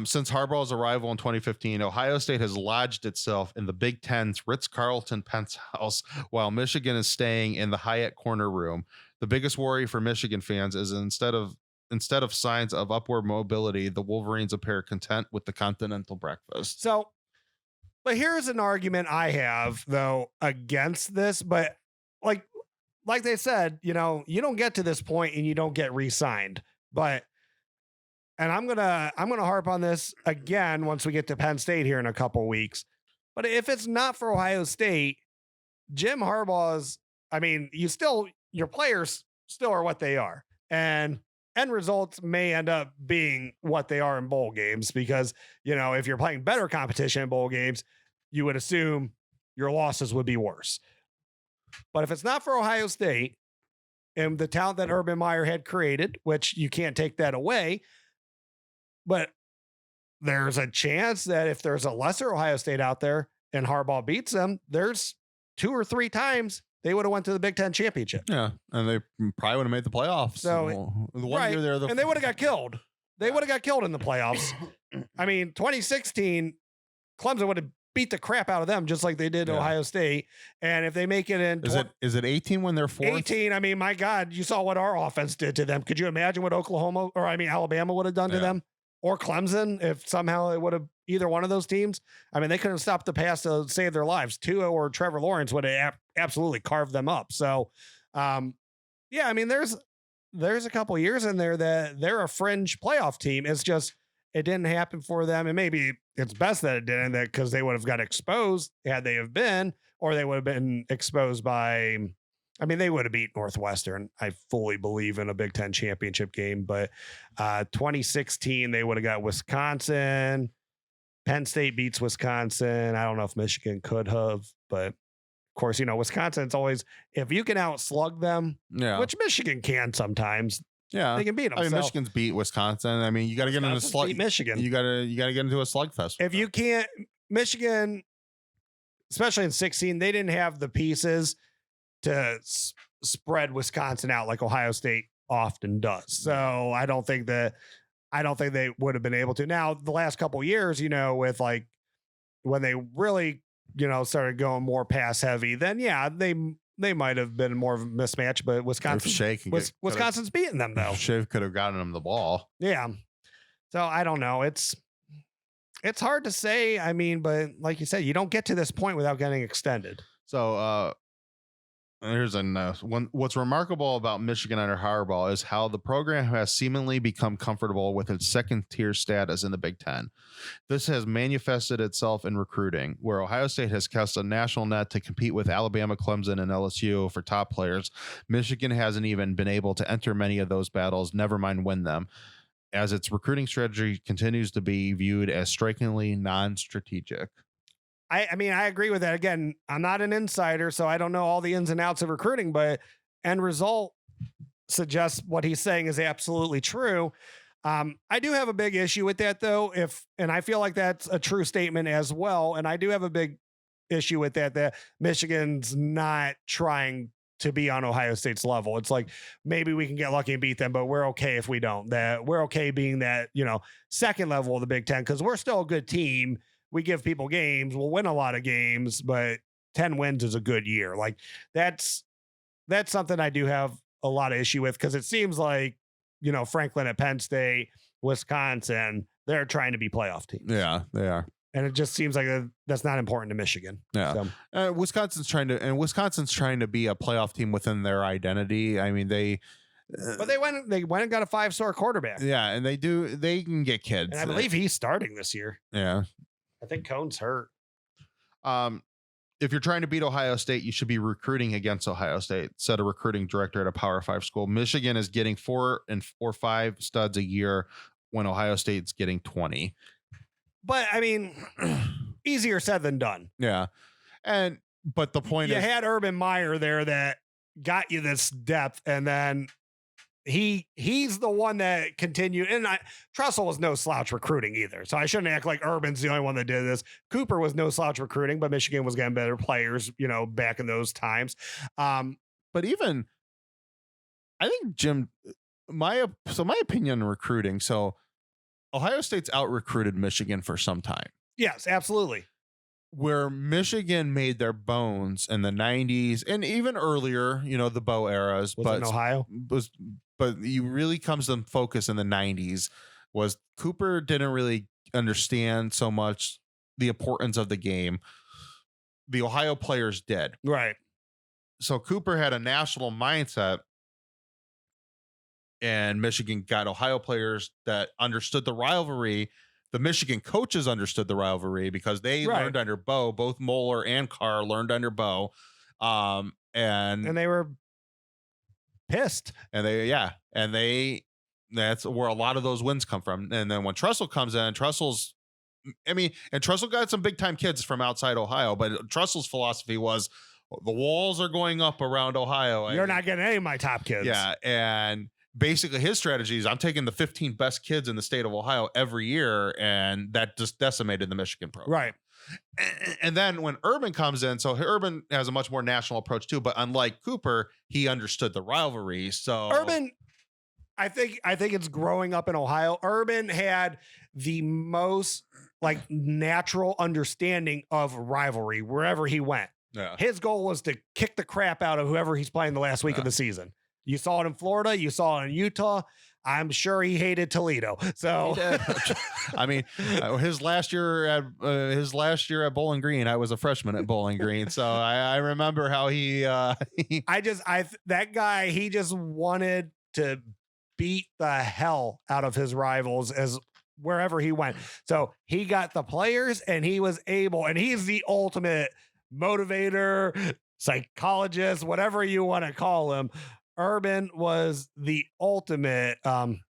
Since Harbaugh's arrival in 2015, Ohio State has lodged itself in the Big Ten's Ritz-Carlton penthouse, while Michigan is staying in the Hyatt corner room. The biggest worry for Michigan fans is instead of signs of upward mobility, the Wolverines appear content with the continental breakfast.
So, but here's an argument I have, though, against this. But like they said, you don't get to this point and you don't get re-signed. And I'm gonna harp on this again once we get to Penn State here in a couple weeks. But if it's not for Ohio State, Jim Harbaugh's, I mean, your players still are what they are, and end results may end up being what they are in bowl games because if you're playing better competition in bowl games, you would assume your losses would be worse. But if it's not for Ohio State and the talent that Urban Meyer had created, which you can't take that away. But there's a chance that if there's a lesser Ohio State out there and Harbaugh beats them, there's 2 or 3 times they would have went to the Big Ten championship.
Yeah, and they probably would have made the playoffs.
So
the one year
and they would have got killed. They would have got killed in the playoffs. I mean, 2016, Clemson would have beat the crap out of them just like they did Ohio State. And if they make it in,
is it 18 when they're 4th?
18. I mean, my God, you saw what our offense did to them. Could you imagine what Alabama would have done to them? Or Clemson, if somehow it would have either one of those teams. I mean, they couldn't stop the pass to save their lives. Tua or Trevor Lawrence would have absolutely carved them up. So, I mean, there's a couple years in there that they're a fringe playoff team. It's just, it didn't happen for them. And maybe it's best that it didn't, because they would have got exposed had they have been, or they would have been exposed by I mean, they would have beat Northwestern. I fully believe in a Big Ten championship game, but 2016, they would have got Wisconsin. Penn State beats Wisconsin. I don't know if Michigan could have, but of course, Wisconsin, it's always, if you can outslug them, which Michigan can sometimes.
Yeah,
they can beat them.
I mean, Michigan's beat Wisconsin. I mean, you got to get into slug.
Michigan.
You got to get into a slugfest.
If you can't, Michigan, especially in 16, they didn't have the pieces to spread Wisconsin out like Ohio State often does. So I don't think they would have been able to. Now, the last couple of years, with like when they really, started going more pass heavy, then they might have been more of a mismatch, but Wisconsin's beating them though.
Shiv could have gotten them the ball.
Yeah. So I don't know. It's hard to say. I mean, but like you said, you don't get to this point without getting extended.
So, here's one. What's remarkable about Michigan under Harbaugh is how the program has seemingly become comfortable with its second-tier status in the Big Ten. This has manifested itself in recruiting, where Ohio State has cast a national net to compete with Alabama, Clemson, and LSU for top players. Michigan hasn't even been able to enter many of those battles, never mind win them, as its recruiting strategy continues to be viewed as strikingly non-strategic.
I mean, I agree with that. Again, I'm not an insider, so I don't know all the ins and outs of recruiting, but end result suggests what he's saying is absolutely true. I do have a big issue with that, though, and I feel like that's a true statement as well. And I do have a big issue with that Michigan's not trying to be on Ohio State's level. It's like, maybe we can get lucky and beat them, but we're okay if we don't. That we're okay being that, second level of the Big Ten, because we're still a good team. We give people games. We'll win a lot of games, but 10 wins is a good year. Like that's something I do have a lot of issue with, because it seems like, Franklin at Penn State, Wisconsin, they're trying to be playoff teams.
Yeah, they are.
And it just seems like that's not important to Michigan.
Yeah. So. Wisconsin's trying to be a playoff team within their identity. I mean,
but they went and got a 5-star quarterback.
Yeah, and they can get kids.
And I believe he's starting this year.
Yeah.
I think Cohn's hurt.
If you're trying to beat Ohio State, you should be recruiting against Ohio State, said a recruiting director at a Power 5 school. Michigan is getting 4 or 5 studs a year when Ohio State's getting 20.
But I mean, easier said than done.
Yeah. But the point is,
you had Urban Meyer there that got you this depth, and then he's the one that continued. And Tressel was no slouch recruiting either, so I shouldn't act like Urban's the only one that did this. Cooper was no slouch recruiting, but Michigan was getting better players, back in those times.
But even I think Jim, my opinion on recruiting. So Ohio State's out recruited Michigan for some time.
Yes, absolutely.
Where Michigan made their bones in the 90s and even earlier, the Bo eras,
but in Ohio
but you really comes to focus in the 90s was Cooper didn't really understand so much the importance of the game. The Ohio players did.
Right.
So Cooper had a national mindset, and Michigan got Ohio players that understood the rivalry. The Michigan coaches understood the rivalry because they learned under Bo. Both Moeller and Carr learned under Bo. And
they were pissed.
And that's where a lot of those wins come from. And then when Tressel comes in, Tressel got some big time kids from outside Ohio, but Tressel's philosophy was the walls are going up around Ohio.
You're not getting any of my top kids.
Yeah. And basically his strategy is I'm taking the 15 best kids in the state of Ohio every year. And that just decimated the Michigan program.
Right.
And then when Urban comes in, so Urban has a much more national approach too, but unlike Cooper, he understood the rivalry. So
Urban, I think it's growing up in Ohio. Urban had the most natural understanding of rivalry wherever he went.
Yeah.
His goal was to kick the crap out of whoever he's playing the last week of the season. You saw it in Florida. You saw it in Utah. I'm sure he hated Toledo. So,
I mean, his last year at Bowling Green, I was a freshman at Bowling Green, so I remember how
that guy, he just wanted to beat the hell out of his rivals as wherever he went. So he got the players, and he was able, and he's the ultimate motivator, psychologist, whatever you want to call him, Urban was the ultimate.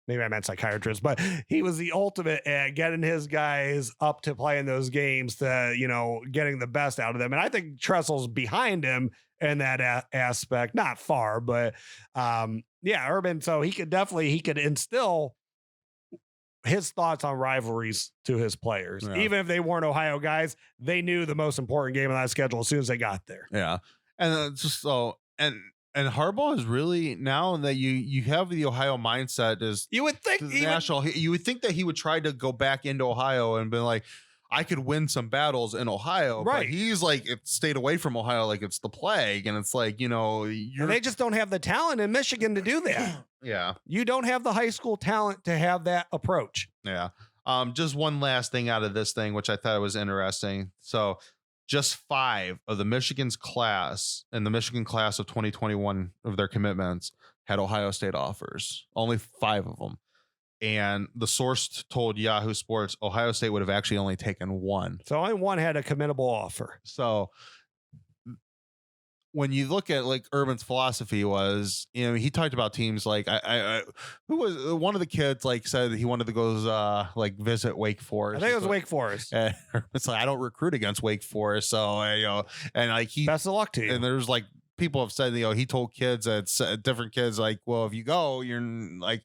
Maybe I meant psychiatrist, but he was the ultimate at getting his guys up to playing those games, to getting the best out of them. And I think Tressel's behind him in that aspect, not far, but Urban. So he could instill his thoughts on rivalries to his players. Yeah. Even if they weren't Ohio guys, they knew the most important game on that schedule as soon as they got there.
Yeah. And just so, and Harbaugh is really, now that you have the Ohio mindset, is
you would think
you would think that he would try to go back into Ohio and be like, I could win some battles in Ohio,
right?
But he's like, it stayed away from Ohio like it's the plague, and it's like,
they just don't have the talent in Michigan to do that.
Yeah,
you don't have the high school talent to have that approach.
Yeah. Just one last thing out of this thing, which I thought was interesting. So, just 5 of the Michigan's class and the Michigan class of 2021 of their commitments had Ohio State offers. Only 5 of them. And the source told Yahoo Sports Ohio State would have actually only taken 1.
So only 1 had a committable offer.
So when you look at like Urban's philosophy was, he talked about teams like who was one of the kids like said that he wanted to go like visit Wake Forest.
I think it was Wake Forest.
It's like, I don't recruit against Wake Forest, so and like
best of luck to you.
And there's like people have said he told kids that different kids like, well, if you go, you're like.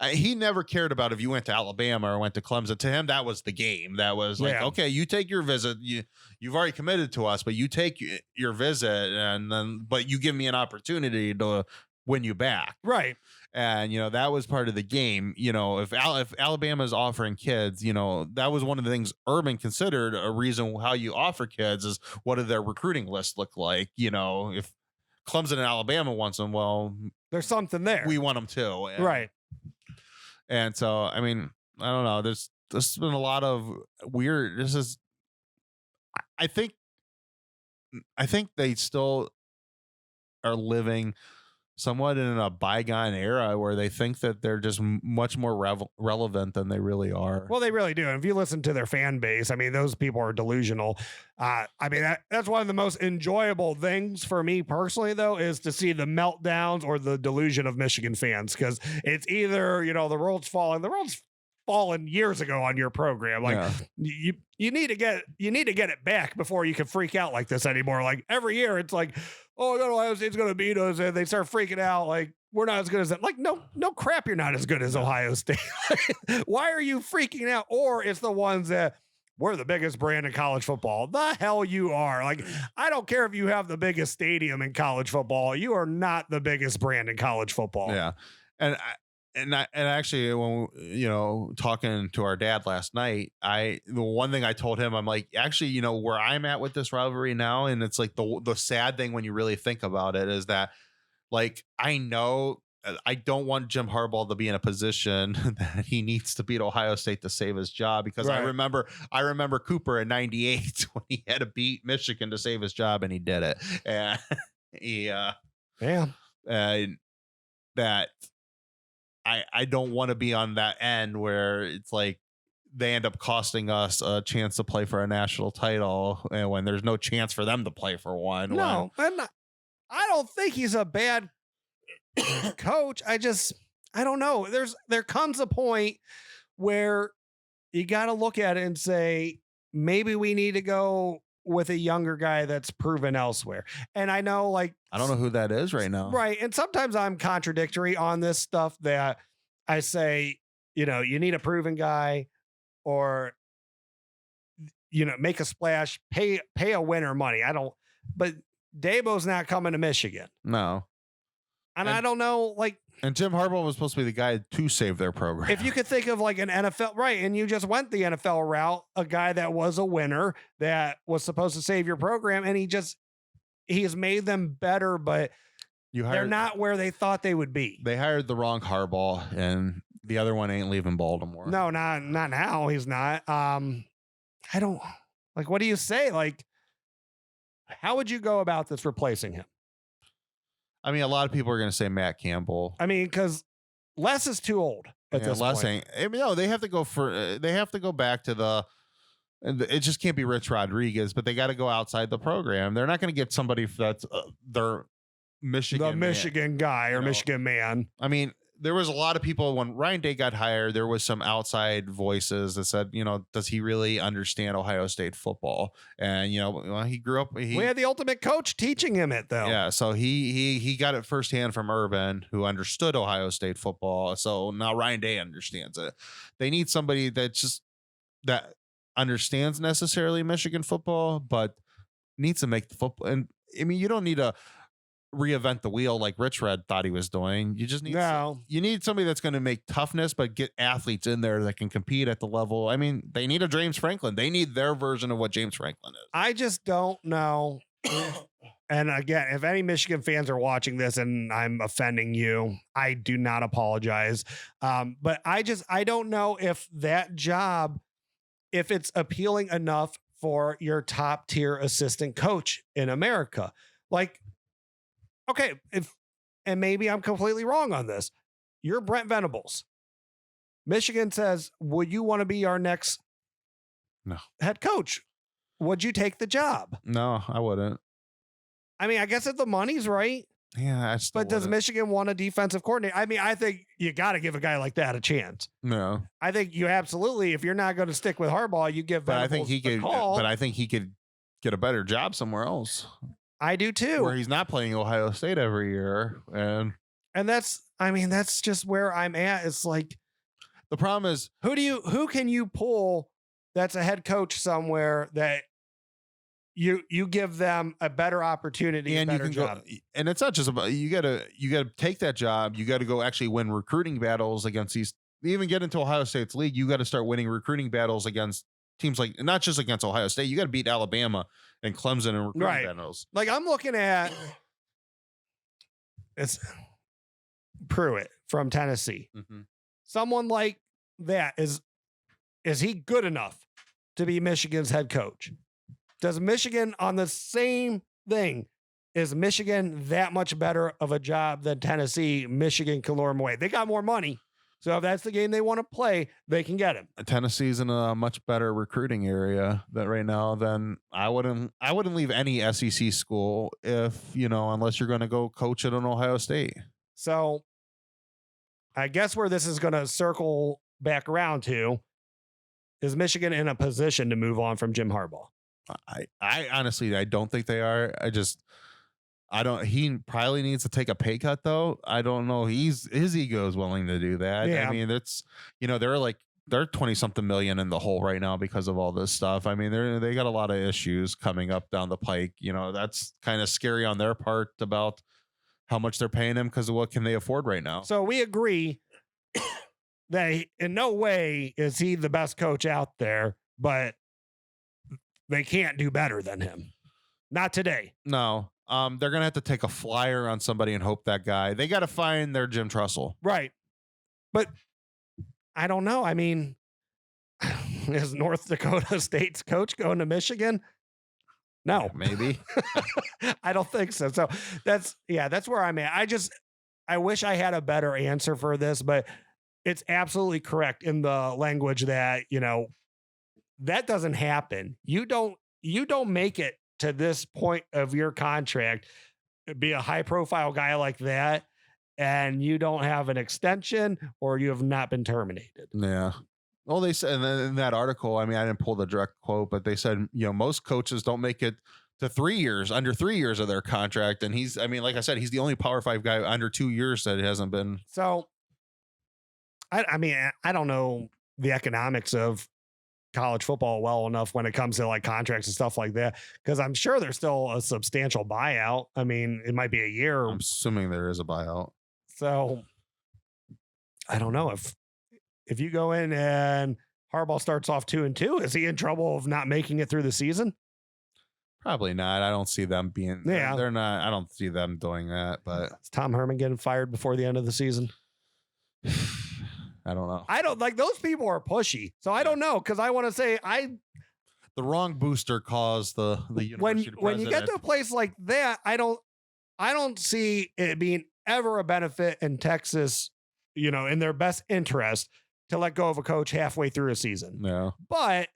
He never cared about if you went to Alabama or went to Clemson. To him, that was the game. That was like, okay, you take your visit. You've already committed to us, but you take your visit, but you give me an opportunity to win you back,
right?
And that was part of the game. If Alabama's offering kids, that was one of the things Urban considered a reason how you offer kids is what do their recruiting lists look like. If Clemson and Alabama wants them, well,
there's something there.
We want them too,
right?
And so, I mean, I don't know. There's been a lot of weird. I think they still are living somewhat in a bygone era where they think that they're just much more relevant than they really are.
Well, they really do. And if you listen to their fan base, I mean, those people are delusional. I mean, that's one of the most enjoyable things for me personally, though, is to see the meltdowns or the delusion of Michigan fans. Because it's either, the world's falling. The world's fallen years ago on your program. Like you need to get it back before you can freak out like this anymore. Like every year it's like, oh no, Ohio State's gonna beat us, and they start freaking out like we're not as good as that. Like no crap, you're not as good as Ohio State. Why are you freaking out? Or it's the ones that we're the biggest brand in college football. The hell you are. Like, I don't care if you have the biggest stadium in college football. You are not the biggest brand in college football.
Yeah. And actually, when talking to our dad last night, the one thing I told him, I'm like, actually, where I'm at with this rivalry now, and it's like the sad thing when you really think about it is that, like, I know I don't want Jim Harbaugh to be in a position that he needs to beat Ohio State to save his job, because right. I remember Cooper in '98 when he had to beat Michigan to save his job, and he did it, and that. I don't want to be on that end where it's like they end up costing us a chance to play for a national title, and when there's no chance for them to play for one.
No, I don't think he's a bad coach. I don't know. There comes a point where you got to look at it and say, maybe we need to go with a younger guy that's proven elsewhere. And I know, like,
I don't know who that is right now.
Right. And sometimes I'm contradictory on this stuff that I say, you need a proven guy, or, make a splash, pay a winner money. But Dabo's not coming to Michigan.
No.
And I don't know, like.
And Jim Harbaugh was supposed to be the guy to save their program.
If you could think of like an NFL, right, and you just went the NFL route, a guy that was a winner that was supposed to save your program, and he has made them better, but they're not where they thought they would be.
They hired the wrong Harbaugh, and the other one ain't leaving Baltimore.
No, not now. He's not. I don't like. What do you say? Like, how would you go about this replacing him?
I mean, a lot of people are going to say Matt Campbell.
I mean, because Les is too old at this point.
No, they have to go back to And it just can't be Rich Rodriguez, but they got to go outside the program. They're not going to get somebody that's their Michigan,
Michigan guy or
you know.
Michigan man.
I mean, there was a lot of people when Ryan Day got hired. There was some outside voices that said, does he really understand Ohio State football? And he grew up. We
had the ultimate coach teaching him it, though.
Yeah, so he got it firsthand from Urban, who understood Ohio State football. So now Ryan Day understands it. They need somebody that understands necessarily Michigan football, but needs to make the football. And I mean, you don't need to reinvent the wheel like Rich Red thought he was doing. You just need you need somebody that's going to make toughness, but get athletes in there that can compete at the level. I mean, they need a James Franklin. They need their version of what James Franklin is. I
just don't know. And again, if any Michigan fans are watching this and I'm offending you, I do not apologize. But I don't know if that job, if it's appealing enough for your top tier assistant coach in America. Like, okay, and maybe I'm completely wrong on this. You're Brent Venables. Michigan says, would you want to be our next head coach? Would you take the job?
No, I wouldn't.
I mean, I guess if the money's right.
Yeah,
but does Michigan want a defensive coordinator? I mean, I think you got to give a guy like that a chance.
No,
I think you absolutely. If you're not going to stick with Harbaugh, you give.
But I think he could. Call. But I think he could get a better job somewhere else.
I do too.
Where he's not playing Ohio State every year, and
that's. I mean, that's just where I'm at. It's like
the problem is
who can you pull that's a head coach somewhere that you give them a better opportunity and a better job.
And it's not just about you gotta take that job. You got to go actually win recruiting battles against these. Even get into Ohio State's league, you got to start winning recruiting battles against teams like not just against Ohio State. You got to beat Alabama and Clemson in recruiting battles.
Like I'm looking at it's Pruitt from Tennessee. Mm-hmm. Someone like that is he good enough to be Michigan's head coach? Does Michigan on the same thing? Is Michigan that much better of a job than Tennessee? Michigan can lure him away. They got more money. So if that's the game they want to play, they can get him.
Tennessee's in a much better recruiting area that right now than I wouldn't leave any SEC school unless you're going to go coach at an Ohio State.
So I guess where this is going to circle back around to is Michigan in a position to move on from Jim Harbaugh?
I honestly, I don't think they are. He probably needs to take a pay cut though. I don't know. His ego is willing to do that. Yeah. I mean, it's, they're 20 something million in the hole right now because of all this stuff. I mean, they got a lot of issues coming up down the pike. That's kind of scary on their part about how much they're paying him because of what can they afford right now.
So we agree that in no way is he the best coach out there, but they can't do better than him. Not today.
No. They're going to have to take a flyer on somebody and hope that guy. They got to find their Jim Tressel.
Right. But I don't know. I mean, is North Dakota State's coach going to Michigan? No.
Maybe.
I don't think so. So that's where I'm at. I wish I had a better answer for this, but it's absolutely correct in the language that, that doesn't happen. You don't make it to this point of your contract, be a high profile guy like that, and you don't have an extension or you have not been terminated.
Yeah. Well, they said in that article, I mean, I didn't pull the direct quote, but they said, most coaches don't make it to 3 years, under 3 years of their contract. And like I said, he's the only Power 5 guy under 2 years that it hasn't been.
So, I don't know the economics of college football well enough when it comes to like contracts and stuff like that, because I'm sure there's still a substantial buyout. I mean, it might be a year.
I'm assuming there is a buyout.
So I don't know if you go in and Harbaugh starts off 2-2, is he in trouble of not making it through the season?
Probably not. I don't see them being. Yeah, they're not. I don't see them doing that. But
is Tom Herman getting fired before the end of the season?
I don't know.
I don't like those people are pushy. So I don't know. Cause I want to say
the wrong booster caused the university
when you get to a place like that, I don't see it being ever a benefit in Texas, in their best interest to let go of a coach halfway through a season.
Yeah.
But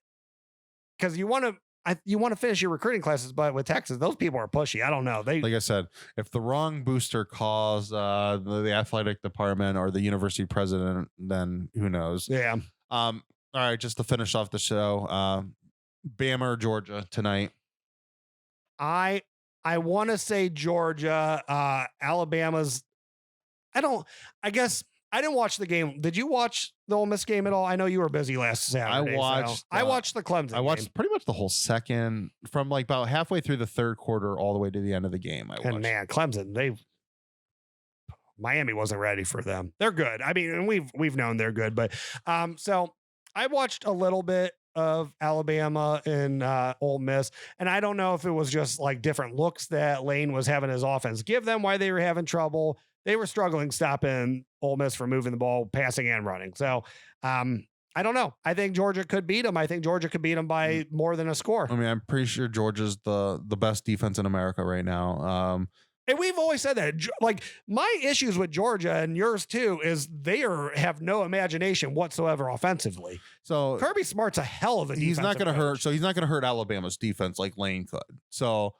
because you want to finish your recruiting classes, but with Texas, those people are pushy. I don't know.
Like I said, if the wrong booster calls the athletic department or the university president, then who knows?
Yeah.
All right, just to finish off the show, Bama or Georgia tonight?
I want to say Georgia. Alabama's. I guess I didn't watch the game. Did you watch the Ole Miss game at all? I know you were busy last Saturday. I watched the Clemson.
I watched pretty much the whole second, from like about halfway through the third quarter all the way to the end of the game.
And man, Clemson, Miami wasn't ready for them. They're good. I mean, and we've known they're good, but so I watched a little bit of Alabama and Ole Miss, and I don't know if it was just like different looks that Lane was having his offense give them, why they were having trouble. They were struggling stopping Ole Miss from moving the ball, passing and running. So I don't know. I think Georgia could beat them. I think Georgia could beat them by more than a score.
I mean, I'm pretty sure Georgia's the best defense in America right now.
And we've always said that. Like, my issues with Georgia and yours too is they have no imagination whatsoever offensively.
So
Kirby Smart's a hell of a
he's not going to hurt.
coach.
So he's not going to hurt Alabama's defense like Lane could. So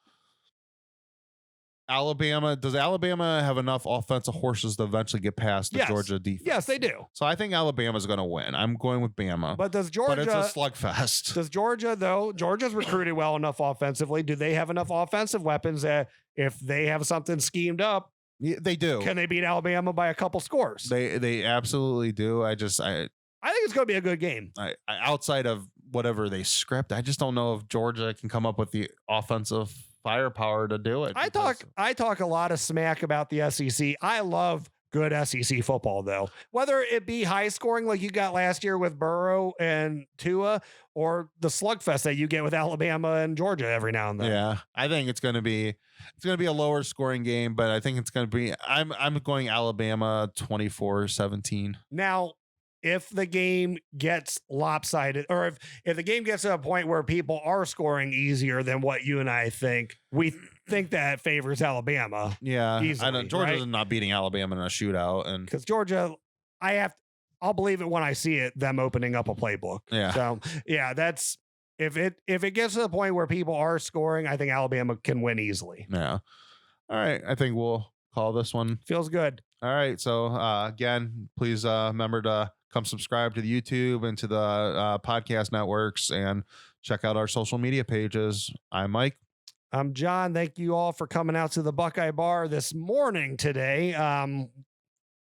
does Alabama have enough offensive horses to eventually get past the Georgia defense?
Yes, they do.
So I think Alabama's going to win. I'm going with Bama.
But does Georgia?
But it's a slugfest.
Does Georgia, though? Georgia's recruited well enough offensively. Do they have enough offensive weapons that if they have something schemed up,
yeah, they do.
Can they beat Alabama by a couple scores?
They absolutely do. I think
it's going to be a good game.
Outside of whatever they script, I just don't know if Georgia can come up with the offensive firepower to do it.
I talk a lot of smack about the SEC. I love good SEC football, though. Whether it be high scoring like you got last year with Burrow and Tua, or the slugfest that you get with Alabama and Georgia every now and then.
Yeah, I think it's going to be a lower scoring game, but I think it's going to be. I'm going Alabama 24-17.
Now, if the game gets lopsided, or if the game gets to a point where people are scoring easier than what you and I think, we think that favors Alabama.
Yeah,
easily,
I know Georgia's
right?
Not beating Alabama in a shootout, and
because Georgia, I'll believe it when I see it. Them opening up a playbook.
Yeah.
So yeah, that's if it gets to the point where people are scoring, I think Alabama can win easily.
Yeah. All right, I think we'll call this one.
Feels good.
All right. So again, please remember to come subscribe to the YouTube and to the podcast networks and check out our social media pages. I'm Mike.
I'm John. Thank you all for coming out to the Buckeye Bar this morning today.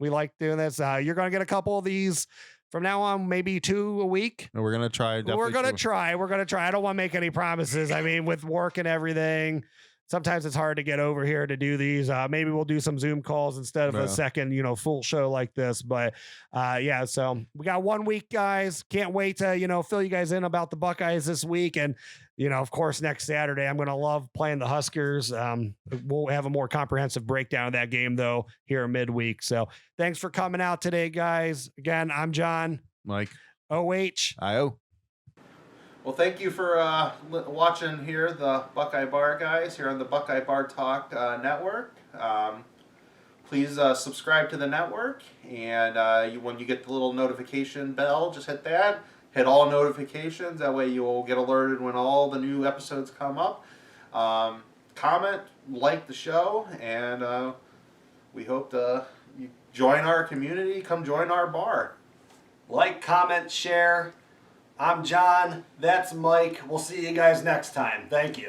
We like doing this. You're going to get a couple of these from now on, maybe 2 a week.
And we're going to try.
We're going to try. I don't want to make any promises. I mean, with work and everything, sometimes it's hard to get over here to do these. Maybe we'll do some Zoom calls instead of a second, full show like this. But yeah, so we got 1 week, guys. Can't wait to, fill you guys in about the Buckeyes this week. And, of course, next Saturday, I'm going to love playing the Huskers. We'll have a more comprehensive breakdown of that game, though, here midweek. So thanks for coming out today, guys. Again, I'm John.
Mike.
OH.
IO. Well, thank you for watching here, the Buckeye Bar guys, here on the Buckeye Bar Talk network. Please subscribe to the network, and when you get the little notification bell, just hit that. Hit all notifications. That way you'll get alerted when all the new episodes come up. Comment, like the show, and we hope you join our community. Come join our bar.
Like, comment, share. I'm John. That's Mike. We'll see you guys next time. Thank you.